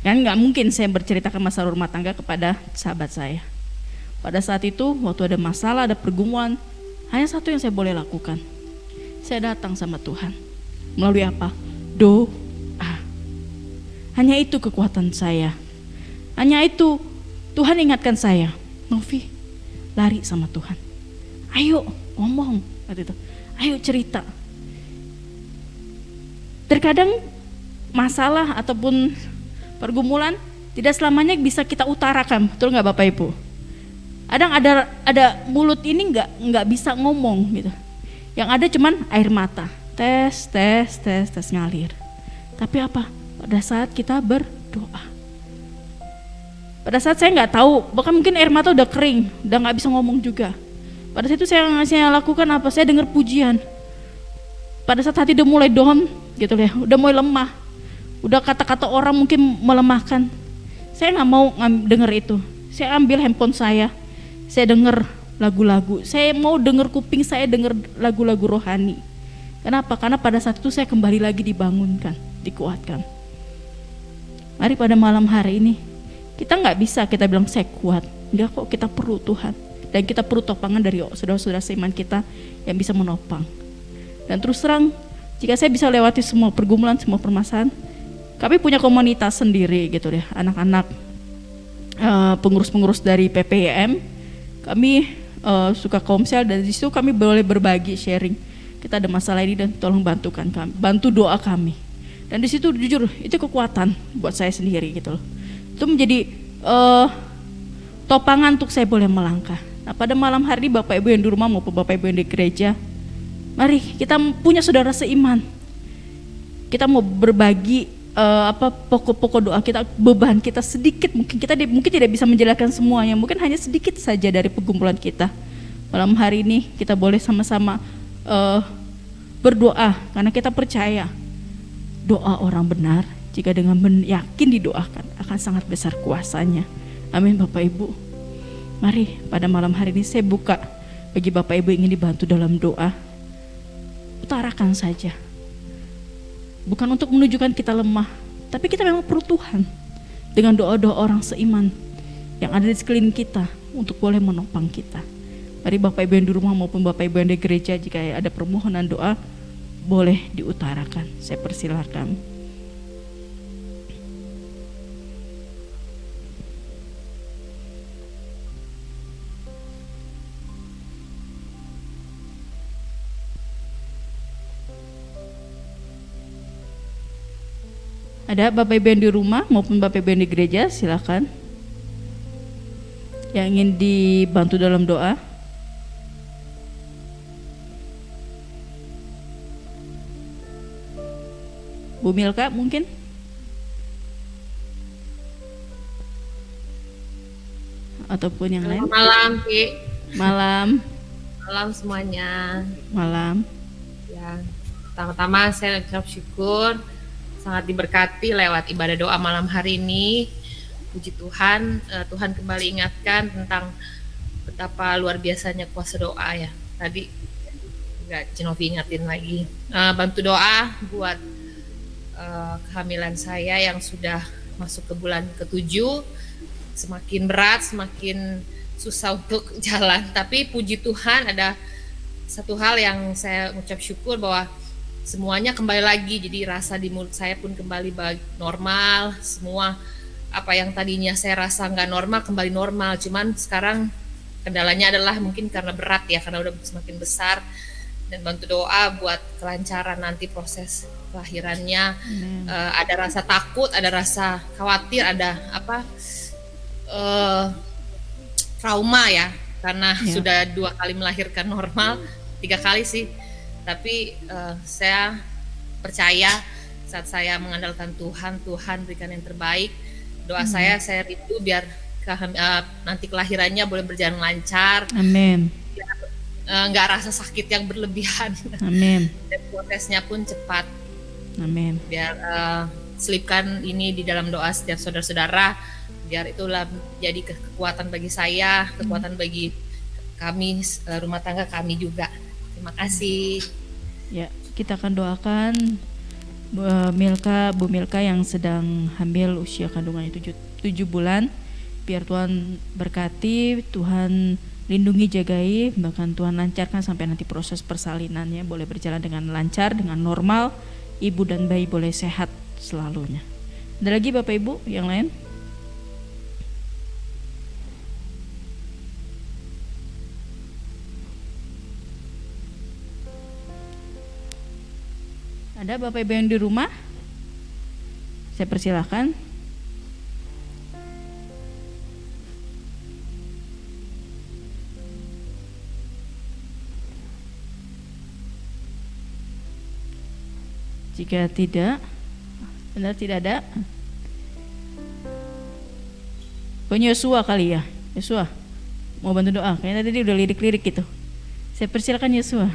Speaker 1: Kan nggak mungkin saya berceritakan masalah rumah tangga kepada sahabat saya. Pada saat itu waktu ada masalah, ada pergumulan, hanya satu yang saya boleh lakukan. Saya datang sama Tuhan. Melalui apa? Doa. Hanya itu kekuatan saya. Hanya itu Tuhan ingatkan saya, Novi, lari sama Tuhan. Ayo ngomong, waktu itu. Ayo cerita. Terkadang masalah ataupun pergumulan tidak selamanya bisa kita utarakan, betul nggak Bapak Ibu? Kadang ada mulut ini nggak bisa ngomong gitu. Yang ada cuman air mata, tes ngalir. Tapi apa? Pada saat kita berdoa, pada saat saya nggak tahu, bahkan mungkin air mata udah kering, udah nggak bisa ngomong juga. Pada saat itu saya lakukan apa? Saya dengar pujian. pada saat hati udah mulai down gitu ya, udah mulai lemah, udah kata-kata orang mungkin melemahkan, saya nggak mau denger itu. Saya ambil handphone saya denger lagu-lagu, saya mau denger kuping saya denger lagu-lagu rohani. Kenapa? Karena pada saat itu saya kembali lagi dibangunkan, dikuatkan. Mari pada malam hari ini, kita nggak bisa kita bilang saya kuat, enggak kok, kita perlu Tuhan. Dan kita perlu topangan dari saudara-saudara seiman kita yang bisa menopang. Dan terus terang, jika saya bisa lewati semua pergumulan, semua permasalahan, kami punya komunitas sendiri gitu ya, anak-anak pengurus-pengurus dari PPIM, kami suka komsel, dan di situ kami boleh berbagi, sharing. Kita ada masalah ini dan tolong bantukan kami, bantu doa kami. Dan di situ jujur itu kekuatan buat saya sendiri gitu loh. Itu menjadi topangan untuk saya boleh melangkah. Nah, pada malam hari ini Bapak Ibu yang di rumah maupun Bapak Ibu yang di gereja, mari kita punya saudara seiman. Kita mau berbagi pokok-pokok doa kita, beban kita sedikit, mungkin kita mungkin tidak bisa menjelaskan semuanya, mungkin hanya sedikit saja dari pergumulan kita. Malam hari ini kita boleh sama-sama berdoa, karena kita percaya doa orang benar jika dengan yakin didoakan akan sangat besar kuasanya. Amin Bapak Ibu. Mari pada malam hari ini saya buka bagi Bapak Ibu yang ingin dibantu dalam doa, utarakan saja. Bukan untuk menunjukkan kita lemah, tapi kita memang perlu Tuhan dengan doa-doa orang seiman yang ada di sekeliling kita untuk boleh menopang kita. Mari Bapak Ibu yang di rumah maupun Bapak Ibu yang di gereja, jika ada permohonan doa boleh diutarakan. Saya persilakan. Ada Bapak Ibu yang di rumah maupun Bapak Ibu yang di gereja, silakan. Yang ingin dibantu dalam doa. Bu Milka mungkin? Ataupun yang lain?
Speaker 3: Malam, Ki.
Speaker 1: Malam.
Speaker 3: Malam semuanya.
Speaker 1: Malam.
Speaker 3: Ya, pertama-tama saya ucap syukur sangat diberkati lewat ibadah doa malam hari ini. Puji Tuhan, Tuhan kembali ingatkan tentang betapa luar biasanya kuasa doa ya. Tadi juga Cinovi ingatin lagi. Bantu doa buat kehamilan saya yang sudah masuk ke bulan ke-7. Semakin berat, semakin susah untuk jalan. Tapi puji Tuhan ada satu hal yang saya ucap syukur bahwa semuanya kembali lagi, jadi rasa di mulut saya pun kembali normal, semua apa yang tadinya saya rasa nggak normal kembali normal. Cuman sekarang kendalanya adalah mungkin karena berat ya, karena udah semakin besar. Dan bantu doa buat kelancaran nanti proses kelahirannya. Ada rasa takut, ada rasa khawatir, ada trauma ya, karena sudah 2 kali melahirkan normal, 3 kali sih. Tapi saya percaya saat saya mengandalkan Tuhan, Tuhan berikan yang terbaik. Doa saya rindu biar nanti kelahirannya boleh berjalan lancar.
Speaker 1: Amin.
Speaker 3: Nggak rasa sakit yang berlebihan.
Speaker 1: Amin.
Speaker 3: Dan prosesnya pun cepat.
Speaker 1: Amin.
Speaker 3: Biar selipkan ini di dalam doa setiap saudara-saudara, biar itulah jadi kekuatan bagi saya, kekuatan bagi kami, rumah tangga kami juga. Terima kasih.
Speaker 1: Ya, kita akan doakan Bu Milka yang sedang hamil usia kandungannya 7 bulan. Biar Tuhan berkati, Tuhan lindungi, jagai, bahkan Tuhan lancarkan sampai nanti proses persalinannya boleh berjalan dengan lancar, dengan normal. Ibu dan bayi boleh sehat selalunya. Ada lagi Bapak Ibu yang lain? Ada Bapak Ibu yang di rumah? Saya persilahkan. Jika tidak, benar tidak ada. Pokoknya Yosua kali ya, Yosua mau bantu doa. Kayaknya tadi udah lirik-lirik gitu. Saya persilakan Yosua.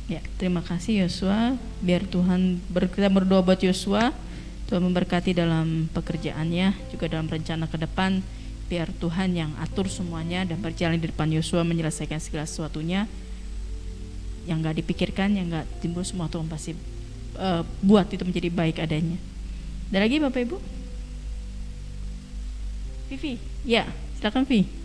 Speaker 1: Ya, terima kasih Yosua. Biar Tuhan kita berdoa buat Yosua, Tuhan memberkati dalam pekerjaannya, juga dalam rencana ke depan. Biar Tuhan yang atur semuanya dan berjalan di depan Yosua, menyelesaikan segala sesuatunya yang gak dipikirkan, yang gak timbul, semua Tuhan pasti buat itu menjadi baik adanya. Ada lagi Bapak Ibu? Vivi, ya silakan Vi.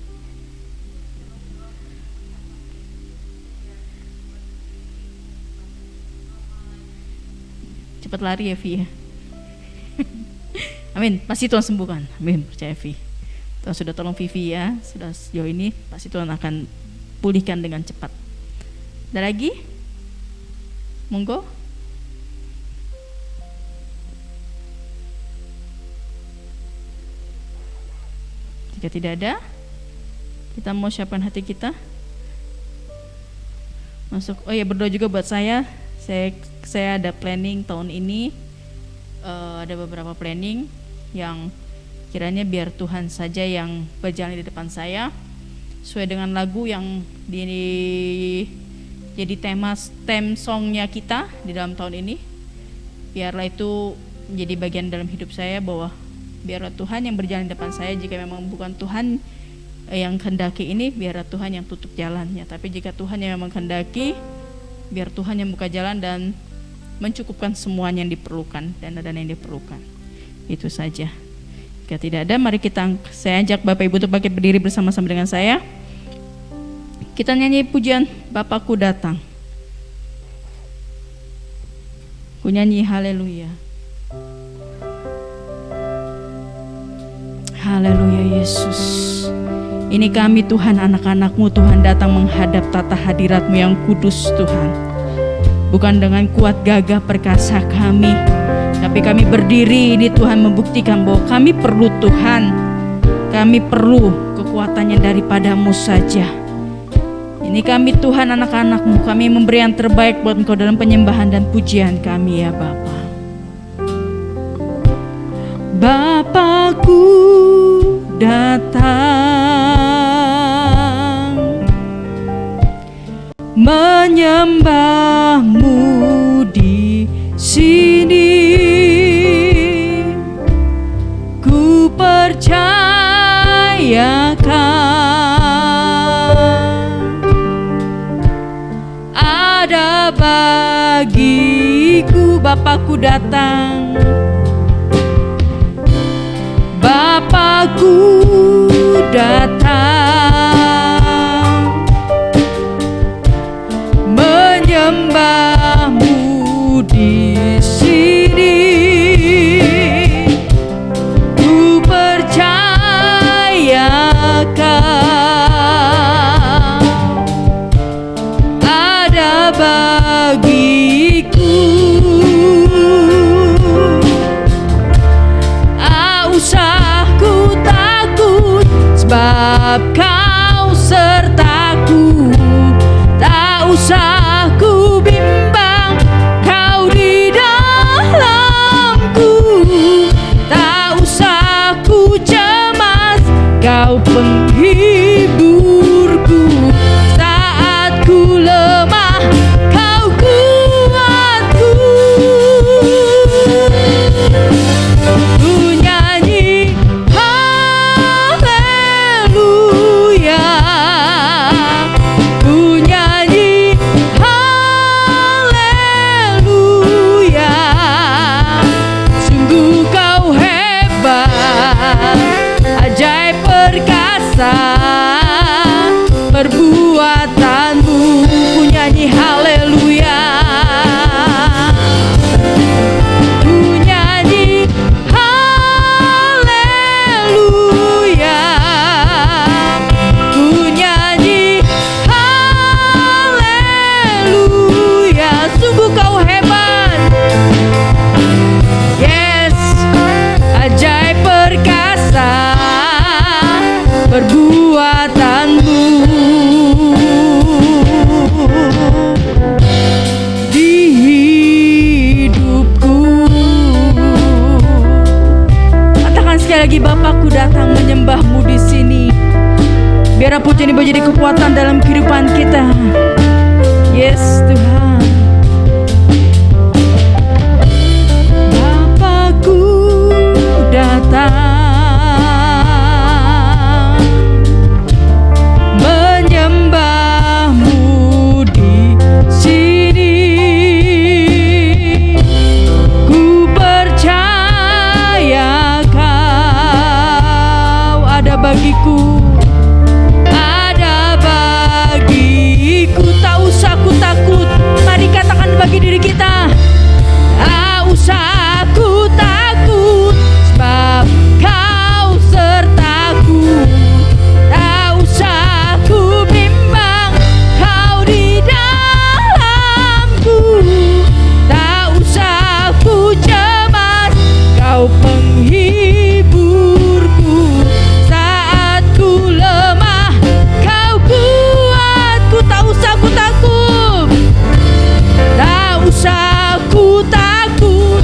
Speaker 1: Cepat lari ya Vi ya. Amin, pasti Tuhan sembuhkan. Amin, percaya Vi. Tuhan sudah tolong Vivi ya, sudah sejauh ini pasti Tuhan akan pulihkan dengan cepat. Ada lagi? Monggo. Jika tidak ada, kita mau siapkan hati kita. Masuk. Oh ya, berdoa juga buat saya. Saya ada planning tahun ini, ada beberapa planning yang kiranya biar Tuhan saja yang berjalan di depan saya sesuai dengan lagu yang jadi theme songnya kita di dalam tahun ini. Biarlah itu menjadi bagian dalam hidup saya, bahwa biarlah Tuhan yang berjalan di depan saya. Jika memang bukan Tuhan yang kehendaki ini, biarlah Tuhan yang tutup jalannya. Tapi jika Tuhan yang memang kehendaki, biar Tuhan yang buka jalan dan mencukupkan semuanya yang diperlukan, dana-dana yang diperlukan. Itu saja. Jika tidak ada, mari saya ajak Bapak Ibu untuk bangkit berdiri bersama-sama dengan saya. Kita nyanyi pujian Bapakku Datang. Ku nyanyi haleluya. Haleluya Yesus. Ini kami Tuhan, anak-anak-Mu, Tuhan datang menghadap tata hadirat-Mu yang kudus Tuhan. Bukan dengan kuat gagah perkasa kami, tapi kami berdiri ini Tuhan membuktikan bahwa kami perlu Tuhan. Kami perlu kekuatannya daripada-Mu saja. Ini kami Tuhan, anak-anak-Mu, kami memberi yang terbaik buat Engkau dalam penyembahan dan pujian kami ya Bapa. Bapakku datang menyembah-Mu di sini. Ku percayakan ada bagiku. Bapakku datang, Bapakku datang menyembah-Mu di sini. Ku percayakan ada bagiku. Usah ku takut, sebab Kau sertaku. Tak usah ku bimbang, Kau di dalamku. Tak usah ku cemas, Kau penghiburku. Saat ku lemah, Kau kuatku. Ku nyanyi haleluya, ku nyanyi haleluya. Sungguh Kau hebat, ajaib perkasa. datang menyembah-Mu di sini. Biar pujian ini menjadi kekuatan dalam kehidupan kita. Yes Tuhan. Bapakku datang menyembah-Mu di sini. Ku percaya Kau ada bagiku. Tak usah aku takut. Mari katakan bagi diri kita, tak usah aku takut, sebab Kau sertaku. Tak usah aku bimbang, Kau di dalamku. Tak usah aku cemas, Kau penghiburku. Saat ku lemah, Kau kuatku. Tak usah aku takut, tak usah aku takut,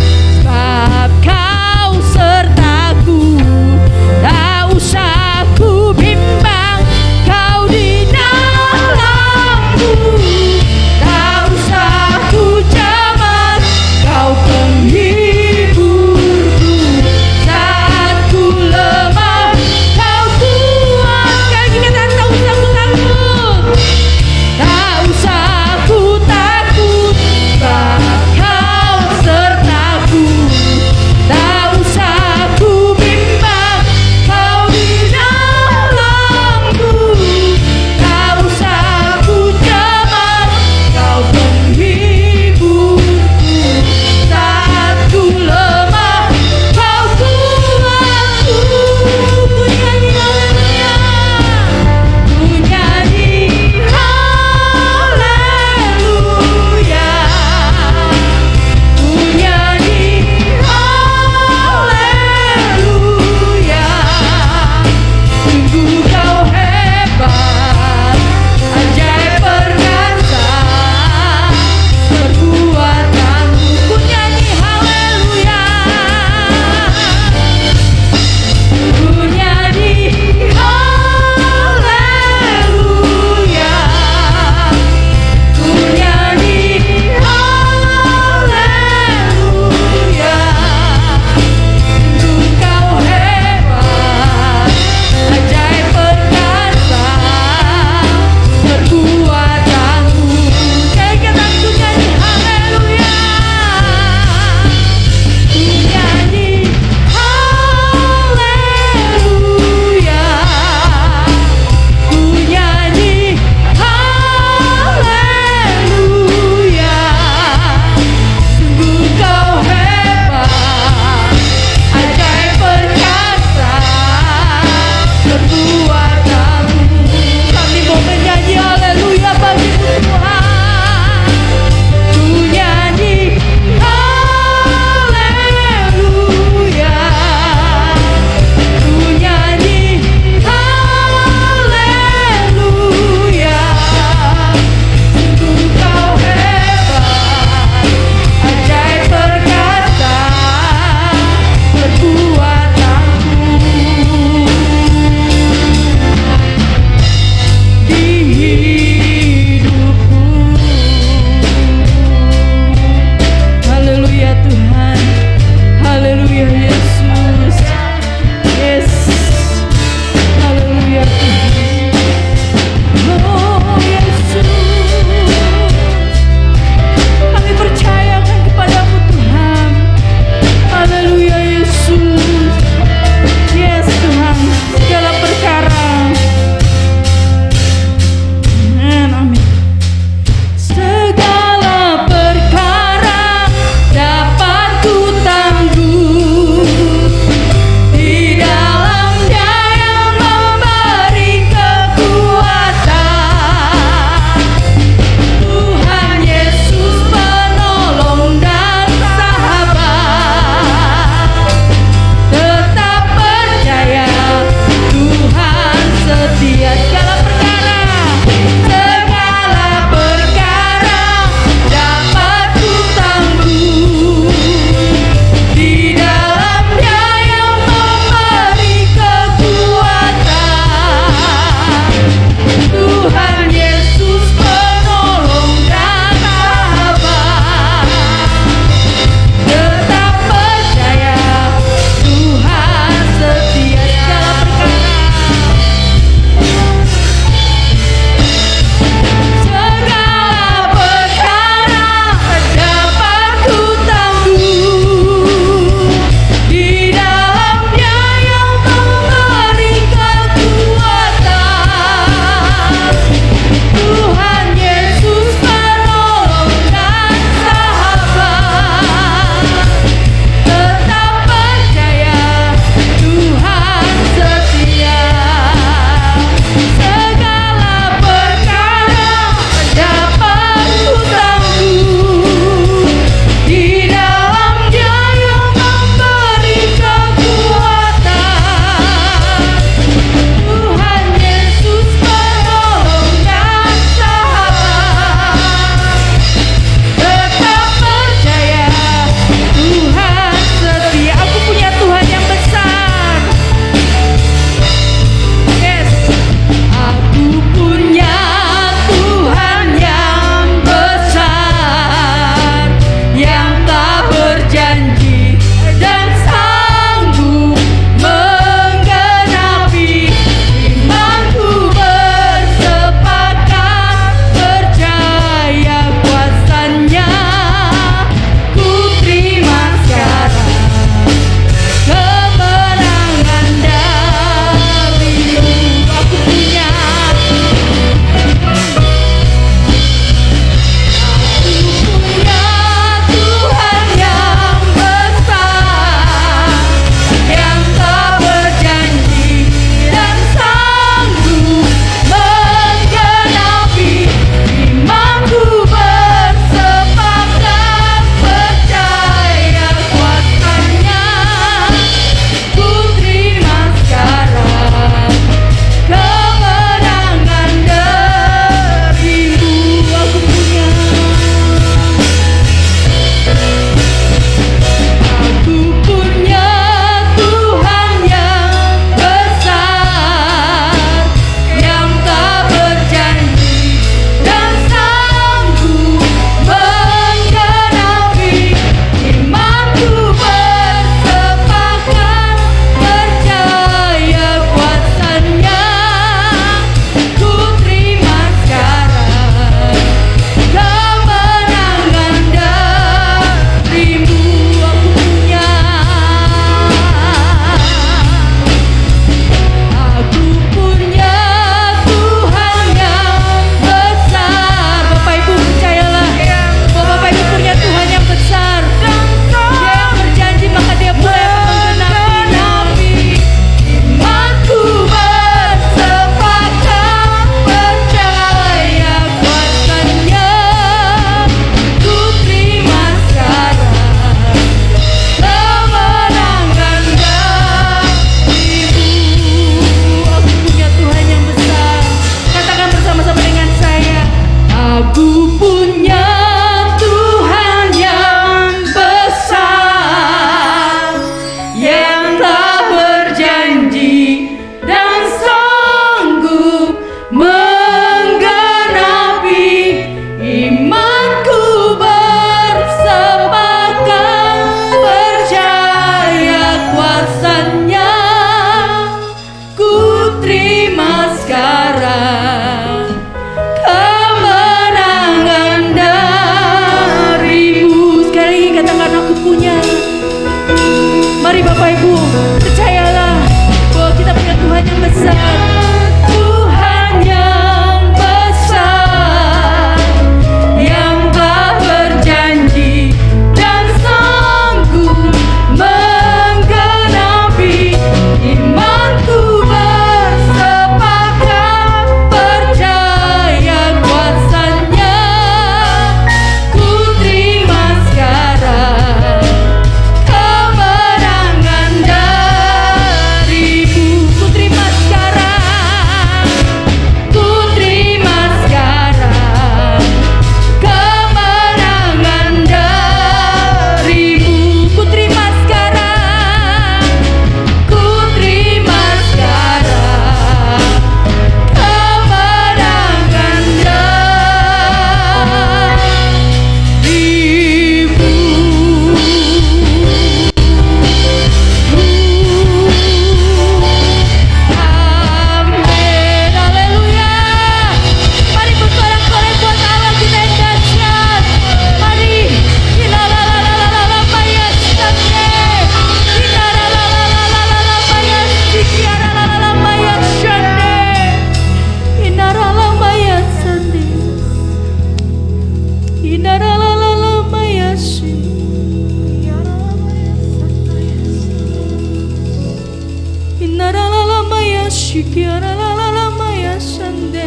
Speaker 1: shikiara la la la maya shande.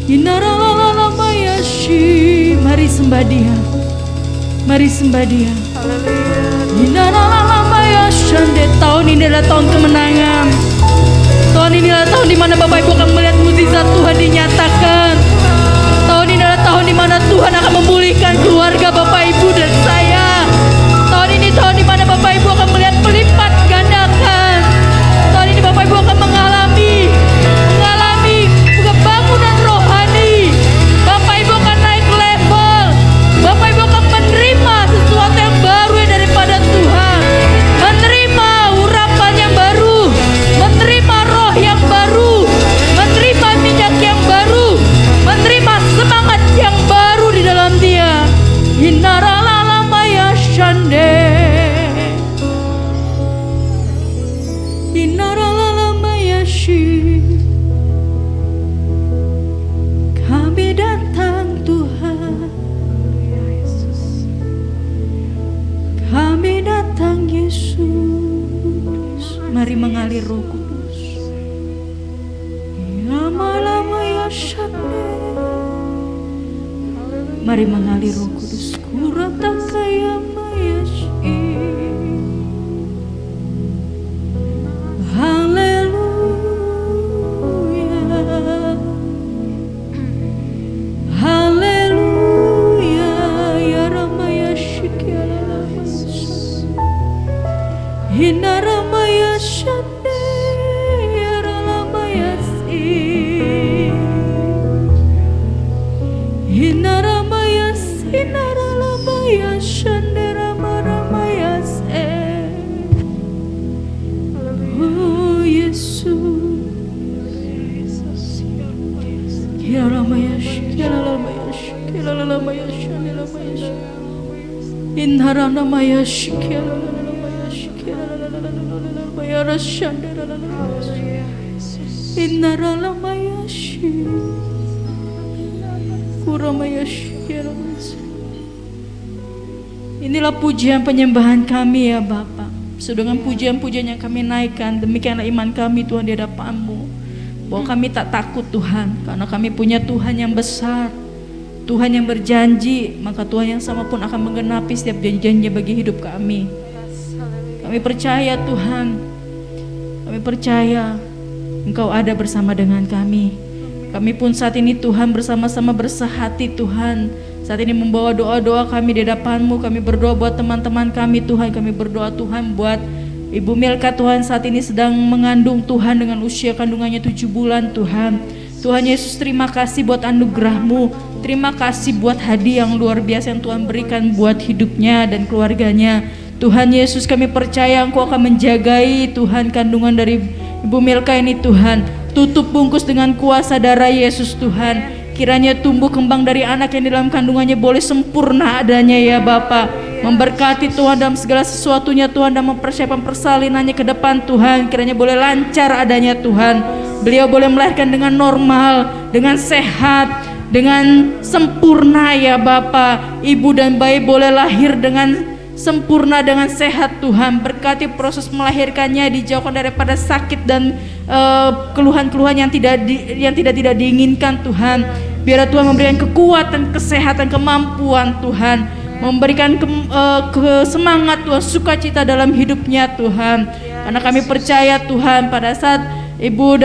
Speaker 1: Inara la la la maya shi. Mari sembah Dia. Mari sembah Dia. Inara la la maya shande. Tahun ini adalah tahun kemenangan. Tahun ini adalah tahun di mana Bapak Ibu akan melihat mukjizat Tuhan dinyatakan. Tahun ini adalah tahun di mana Tuhan akan memulihkan keluarga Bapak Ibu dan saya. Tahun ini tahun di mana Bapak Ibu akan melihat melipat gandakan. Tahun ini Bapak Ibu akan mengalami kebangunan rohani. Bapak Ibu akan naik level. Bapak Ibu akan menerima sesuatu yang baru daripada Tuhan. Menerima urapan yang baru, menerima roh yang baru, menerima minyak yang baru, menerima semangat yang baru di dalam Dia. Inaralala maya shande. Inaralala maya shi. Kami datang Tuhan. Kami datang Yesus. Mari mengalir Roh Kudus. Yamalama shande. Mari mengalir Roh Kudus. Kurataka mayashi. Haleluya. Haleluya. Ya Ramayashi kialamas. Hinaramaya shande. Ya Ramayasi. Hinaramayasi. Hinaralamaya shande. Ramaramayase. Oh Yesus. Kialamayashi. Kialamayashi. Kialamayashi. Kialamayashi. Inharamayashi. Kialamayashi. Kialamayashi. Inharamayashi. Kuramayashi. Kialamayashi. Inilah pujian penyembahan kami ya Bapa. Sedangkan pujian-pujian yang kami naikkan, demikianlah iman kami Tuhan di hadapan-Mu. Bahwa kami tak takut Tuhan, karena kami punya Tuhan yang besar, Tuhan yang berjanji, maka Tuhan yang sama pun akan menggenapi setiap janji-janji bagi hidup kami. Kami percaya Tuhan, kami percaya Engkau ada bersama dengan kami. Kami pun saat ini Tuhan bersama-sama bersehati Tuhan. Saat ini membawa doa-doa kami di hadapan-Mu. Kami berdoa buat teman-teman kami Tuhan. Kami berdoa Tuhan buat Ibu Milka Tuhan saat ini sedang mengandung Tuhan dengan usia kandungannya 7 bulan Tuhan. Tuhan Yesus terima kasih buat anugerah-Mu. Terima kasih buat hadiah yang luar biasa yang Tuhan berikan buat hidupnya dan keluarganya. Tuhan Yesus kami percaya Engkau akan menjagai Tuhan kandungan dari Ibu Milka ini Tuhan. Tutup bungkus dengan kuasa darah Yesus Tuhan. Kiranya tumbuh kembang dari anak yang di dalam kandungannya boleh sempurna adanya ya Bapa. Memberkati Tuhan dalam segala sesuatunya Tuhan, dan mempersiapkan persalinannya ke depan Tuhan. Kiranya boleh lancar adanya Tuhan. Beliau boleh melahirkan dengan normal, dengan sehat, dengan sempurna ya Bapa. Ibu dan bayi boleh lahir dengan sempurna, dengan sehat Tuhan. Berkati proses melahirkannya, dijauhkan daripada sakit dan keluhan-keluhan yang tidak diinginkan Tuhan. Biar Tuhan memberikan kekuatan, kesehatan, kemampuan Tuhan, memberikan semangat Tuhan, sukacita dalam hidupnya Tuhan. Karena kami percaya Tuhan, pada saat ibu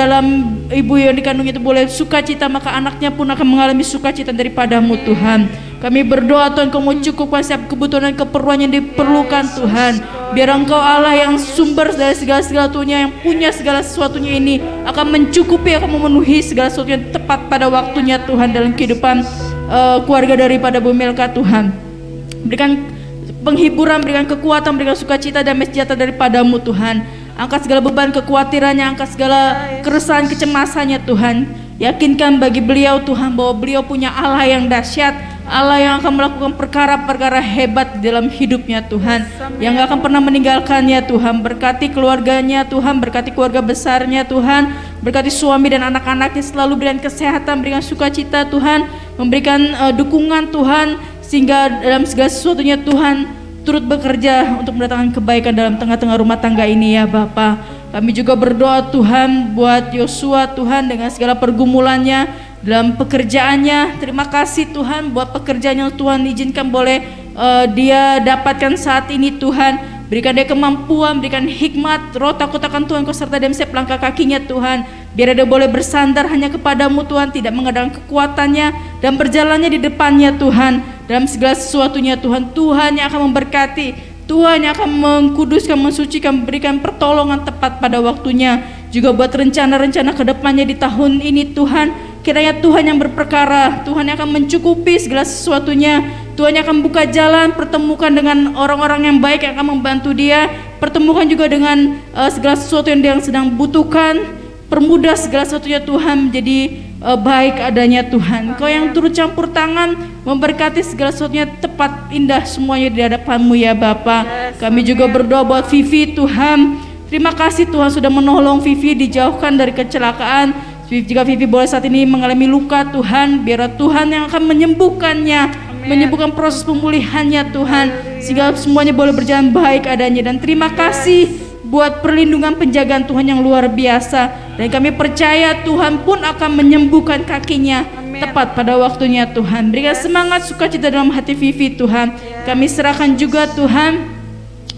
Speaker 1: yang dikandung itu boleh sukacita, maka anaknya pun akan mengalami sukacita daripada-Mu Tuhan. Kami berdoa Tuhan, Kau mencukupkan setiap kebutuhan dan keperluan yang diperlukan Tuhan. Biar Engkau Allah yang sumber dari segala sesuatunya, yang punya segala sesuatunya ini akan mencukupi, akan memenuhi segala sesuatu yang tepat pada waktunya Tuhan dalam kehidupan keluarga daripada Bu Milka Tuhan. Berikan penghiburan, berikan kekuatan, berikan sukacita dan sejahtera daripada-Mu Tuhan. Angkat segala beban kekhawatirannya, angkat segala keresahan, kecemasannya Tuhan. Yakinkan bagi beliau Tuhan bahwa beliau punya Allah yang dahsyat, Allah yang akan melakukan perkara-perkara hebat di dalam hidupnya Tuhan, yang gak akan pernah meninggalkannya Tuhan. Berkati keluarganya Tuhan, berkati keluarga besarnya Tuhan, berkati suami dan anak-anaknya, selalu berikan kesehatan, berikan sukacita Tuhan, memberikan dukungan Tuhan, sehingga dalam segala sesuatunya Tuhan turut bekerja untuk mendatangkan kebaikan dalam tengah-tengah rumah tangga ini ya Bapa. Kami juga berdoa Tuhan buat Yosua Tuhan dengan segala pergumulannya dalam pekerjaannya. Terima kasih Tuhan buat pekerjaan yang Tuhan izinkan boleh dia dapatkan saat ini Tuhan. Berikan dia kemampuan, berikan hikmat, roh takut akan Tuhan Kau serta dalam setiap langkah kakinya Tuhan. Biar dia boleh bersandar hanya kepadamu Tuhan, tidak mengandalkan kekuatannya dan berjalannya di depannya Tuhan. Dalam segala sesuatunya Tuhan, Tuhan yang akan memberkati, Tuhan yang akan mengkuduskan, mensucikan, memberikan pertolongan tepat pada waktunya. Juga buat rencana-rencana ke depannya di tahun ini Tuhan, kiranya Tuhan yang berperkara, Tuhan yang akan mencukupi segala sesuatunya. Tuhan yang akan buka jalan, pertemukan dengan orang-orang yang baik yang akan membantu dia, pertemukan juga dengan segala sesuatu yang dia sedang butuhkan, permudah segala sesuatunya Tuhan menjadi baik adanya Tuhan. Kau yang turut campur tangan, memberkati segala sesuatunya tepat, indah semuanya di hadapan-Mu ya Bapa. Kami juga berdoa buat Vivi Tuhan. Terima kasih Tuhan sudah menolong Vivi dijauhkan dari kecelakaan. Jika Vivi boleh saat ini mengalami luka Tuhan, biar Tuhan yang akan menyembuhkannya, menyembuhkan proses pemulihannya Tuhan, sehingga semuanya boleh berjalan baik adanya. Dan terima kasih buat perlindungan penjagaan Tuhan yang luar biasa. Dan kami percaya Tuhan pun akan menyembuhkan kakinya tepat pada waktunya Tuhan. Berikan semangat sukacita dalam hati Vivi Tuhan. Kami serahkan juga Tuhan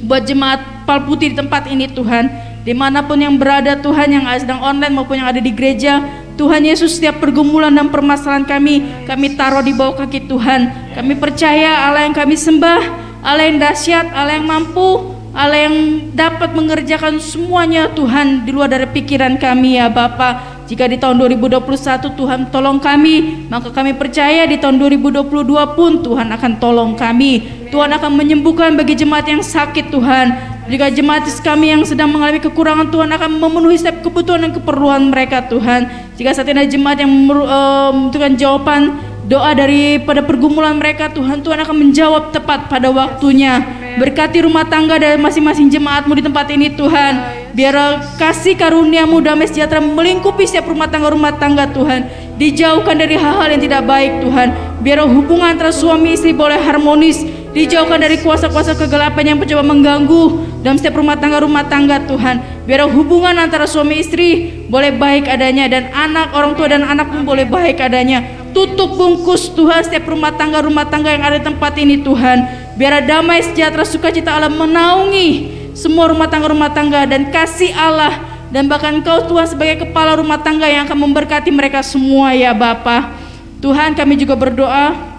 Speaker 1: buat jemaat Palputih di tempat ini Tuhan, dimanapun yang berada Tuhan, yang sedang online maupun yang ada di gereja Tuhan Yesus, setiap pergumulan dan permasalahan kami taruh di bawah kaki Tuhan. Kami percaya Allah yang kami sembah, Allah yang dahsyat, Allah yang mampu, Allah yang dapat mengerjakan semuanya Tuhan di luar dari pikiran kami ya Bapa. Jika di tahun 2021 Tuhan tolong kami, maka kami percaya di tahun 2022 pun Tuhan akan tolong kami. Tuhan akan menyembuhkan bagi jemaat yang sakit Tuhan. Jika jemaat kami yang sedang mengalami kekurangan, Tuhan akan memenuhi setiap kebutuhan dan keperluan mereka Tuhan. Jika saat ini ada jemaat yang membutuhkan jawaban doa daripada pergumulan mereka Tuhan, Tuhan akan menjawab tepat pada waktunya. Berkati rumah tangga dari masing-masing jemaat-Mu di tempat ini Tuhan. Biar kasih karunia-Mu damai sejahtera melingkupi setiap rumah tangga Tuhan. Dijauhkan dari hal-hal yang tidak baik Tuhan. Biar hubungan antara suami istri boleh harmonis. Dijauhkan dari kuasa-kuasa kegelapan yang mencoba mengganggu dalam setiap rumah tangga Tuhan. Biar hubungan antara suami istri boleh baik adanya, dan anak, orang tua dan anak pun boleh baik adanya. Tutup bungkus Tuhan setiap rumah tangga yang ada di tempat ini Tuhan. Biar damai sejahtera sukacita Allah menaungi semua rumah tangga dan kasih Allah, dan bahkan Engkau Tuhan sebagai kepala rumah tangga yang akan memberkati mereka semua ya Bapa. Tuhan, kami juga berdoa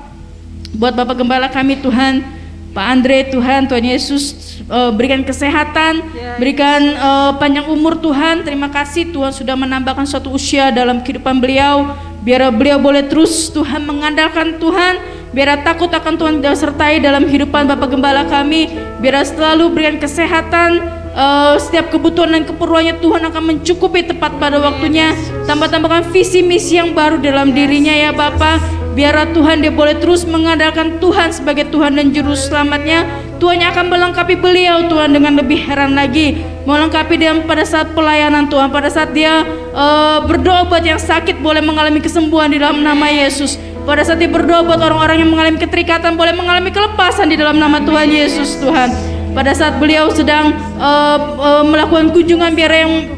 Speaker 1: buat Bapak Gembala kami Tuhan, Pak Andre Tuhan, Tuhan Yesus berikan kesehatan, berikan panjang umur Tuhan. Terima kasih Tuhan sudah menambahkan suatu usia dalam kehidupan beliau. Biar beliau boleh terus Tuhan mengandalkan Tuhan, biar takut akan Tuhan sertai dalam kehidupan Bapak Gembala kami. Biar selalu berikan kesehatan, setiap kebutuhan dan keperluannya Tuhan akan mencukupi tepat pada waktunya. Tambahkan visi misi yang baru dalam dirinya ya Bapa. Biar Tuhan dia boleh terus mengandalkan Tuhan sebagai Tuhan dan Juru Selamatnya. Tuhan yang akan melengkapi beliau Tuhan dengan lebih heran lagi, melengkapi dia pada saat pelayanan Tuhan, pada saat dia berdoa buat yang sakit boleh mengalami kesembuhan di dalam nama Yesus. Pada saat dia berdoa buat orang-orang yang mengalami keterikatan boleh mengalami kelepasan di dalam nama Tuhan Yesus Tuhan. Pada saat beliau sedang melakukan kunjungan, biar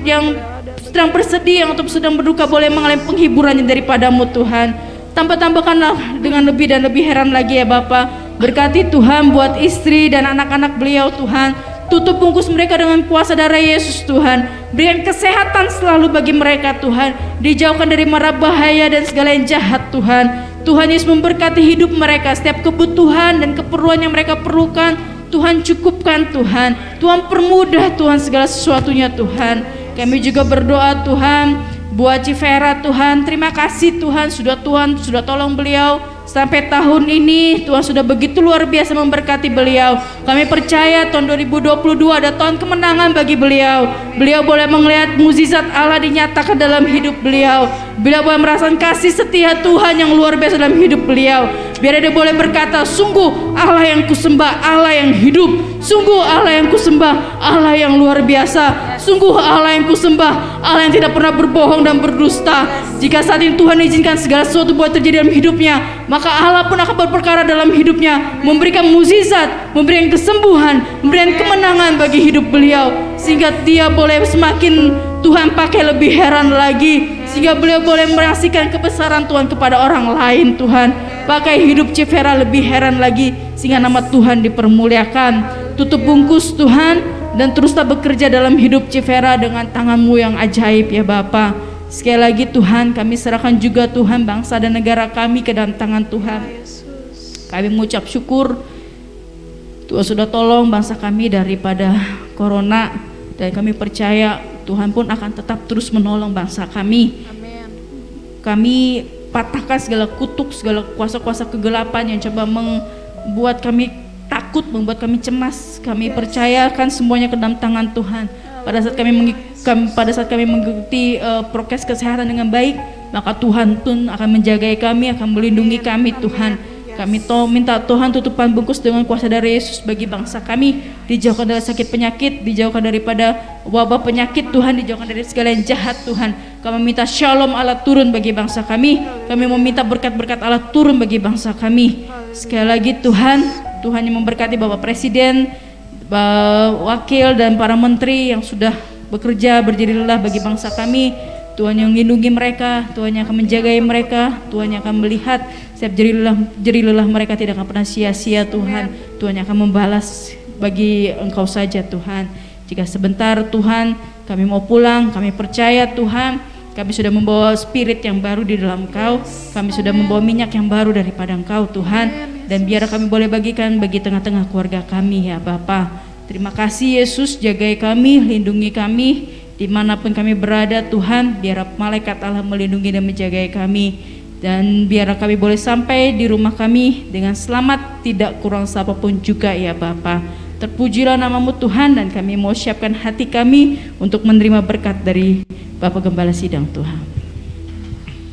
Speaker 1: yang sedang bersedih, yang sedang berduka boleh mengalami penghiburannya daripada-Mu Tuhan. Tambahkanlah dengan lebih dan lebih heran lagi ya Bapa. Berkati Tuhan buat istri dan anak-anak beliau Tuhan. Tutup bungkus mereka dengan kuasa darah Yesus Tuhan. Berikan kesehatan selalu bagi mereka Tuhan. Dijauhkan dari mara bahaya dan segala yang jahat Tuhan. Tuhan Yesus memberkati hidup mereka. Setiap kebutuhan dan keperluan yang mereka perlukan Tuhan cukupkan Tuhan. Tuhan permudah Tuhan segala sesuatunya Tuhan. Kami juga berdoa Tuhan buat Civera Tuhan. Terima kasih Tuhan sudah tolong beliau sampai tahun ini. Tuhan sudah begitu luar biasa memberkati beliau. Kami percaya tahun 2022 ada tahun kemenangan bagi beliau. Beliau boleh melihat mukjizat Allah dinyatakan dalam hidup beliau. Beliau boleh merasakan kasih setia Tuhan yang luar biasa dalam hidup beliau. Biar dia boleh berkata, sungguh Allah yang kusembah, Allah yang hidup. Sungguh Allah yang kusembah, Allah yang luar biasa. Sungguh Allah yang kusembah, Allah yang tidak pernah berbohong dan berdusta. Jika saat ini Tuhan izinkan segala sesuatu buat terjadi dalam hidupnya, maka Allah pun akan berperkara dalam hidupnya, memberikan mukjizat, memberikan kesembuhan, memberikan kemenangan bagi hidup beliau, sehingga dia boleh semakin Tuhan pakai lebih heran lagi, sehingga beliau boleh merasakan kebesaran Tuhan kepada orang lain. Tuhan pakai hidup Cifera lebih heran lagi, sehingga nama Tuhan dipermuliakan. Tutup bungkus Tuhan, dan teruslah bekerja dalam hidup Cifera dengan tangan-Mu yang ajaib ya Bapa. Sekali lagi Tuhan, kami serahkan juga Tuhan bangsa dan negara kami ke dalam tangan Tuhan. Kami mengucap syukur Tuhan sudah tolong bangsa kami daripada corona, dan kami percaya Tuhan pun akan tetap terus menolong bangsa kami. Kami patahkan segala kutuk, segala kuasa-kuasa kegelapan yang coba membuat kami takut, membuat kami cemas. Kami percayakan semuanya ke dalam tangan Tuhan. Pada saat kami mengikuti prokes kesehatan dengan baik, maka Tuhan pun akan menjaga kami, akan melindungi kami. Tuhan, kami minta Tuhan tutupan bungkus dengan kuasa dari Yesus bagi bangsa kami, dijauhkan dari sakit penyakit, dijauhkan daripada wabah penyakit. Tuhan, dijauhkan dari segala yang jahat. Tuhan, kami minta shalom Allah turun bagi bangsa kami. Kami meminta berkat-berkat Allah turun bagi bangsa kami. Sekali lagi Tuhan, Tuhan yang memberkati Bapak Presiden, wakil dan para menteri yang sudah bekerja berjeri lelah bagi bangsa kami. Tuhan yang melindungi mereka, Tuhan yang akan menjagai mereka, Tuhan yang akan melihat setiap jeri lelah mereka tidak akan pernah sia-sia. Tuhan, Tuhan yang akan membalas bagi Engkau saja Tuhan. Jika sebentar Tuhan kami mau pulang, kami percaya Tuhan kami sudah membawa spirit yang baru di dalam Engkau, kami sudah membawa minyak yang baru daripada Engkau Tuhan. Dan biar kami boleh bagikan bagi tengah-tengah keluarga kami ya Bapa. Terima kasih Yesus, jagai kami, lindungi kami dimanapun kami berada Tuhan. Biar malaikat Allah melindungi dan menjagai kami, dan biar kami boleh sampai di rumah kami dengan selamat, tidak kurang apapun juga ya Bapa. Terpujilah nama-Mu Tuhan, dan kami mau siapkan hati kami untuk menerima berkat dari Bapak Gembala Sidang Tuhan.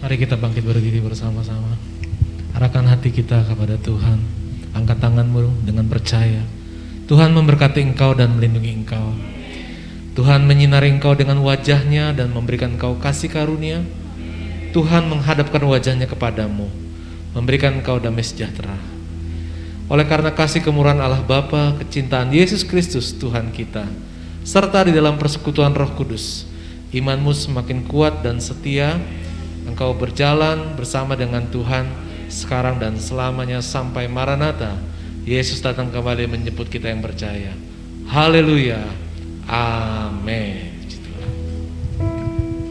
Speaker 2: Mari kita bangkit berdiri bersama-sama. Arahkan hati kita kepada Tuhan. Angkat tanganmu dengan percaya. Tuhan memberkati engkau dan melindungi engkau. Tuhan menyinari engkau dengan wajahnya dan memberikan engkau kasih karunia. Tuhan menghadapkan wajahnya kepadamu, memberikan engkau damai sejahtera. Oleh karena kasih kemurahan Allah Bapa, kecintaan Yesus Kristus Tuhan kita, serta di dalam persekutuan Roh Kudus, imanmu semakin kuat dan setia. Engkau berjalan bersama dengan Tuhan sekarang dan selamanya sampai Maranatha, Yesus datang kembali menjemput kita yang percaya. Haleluya, amin.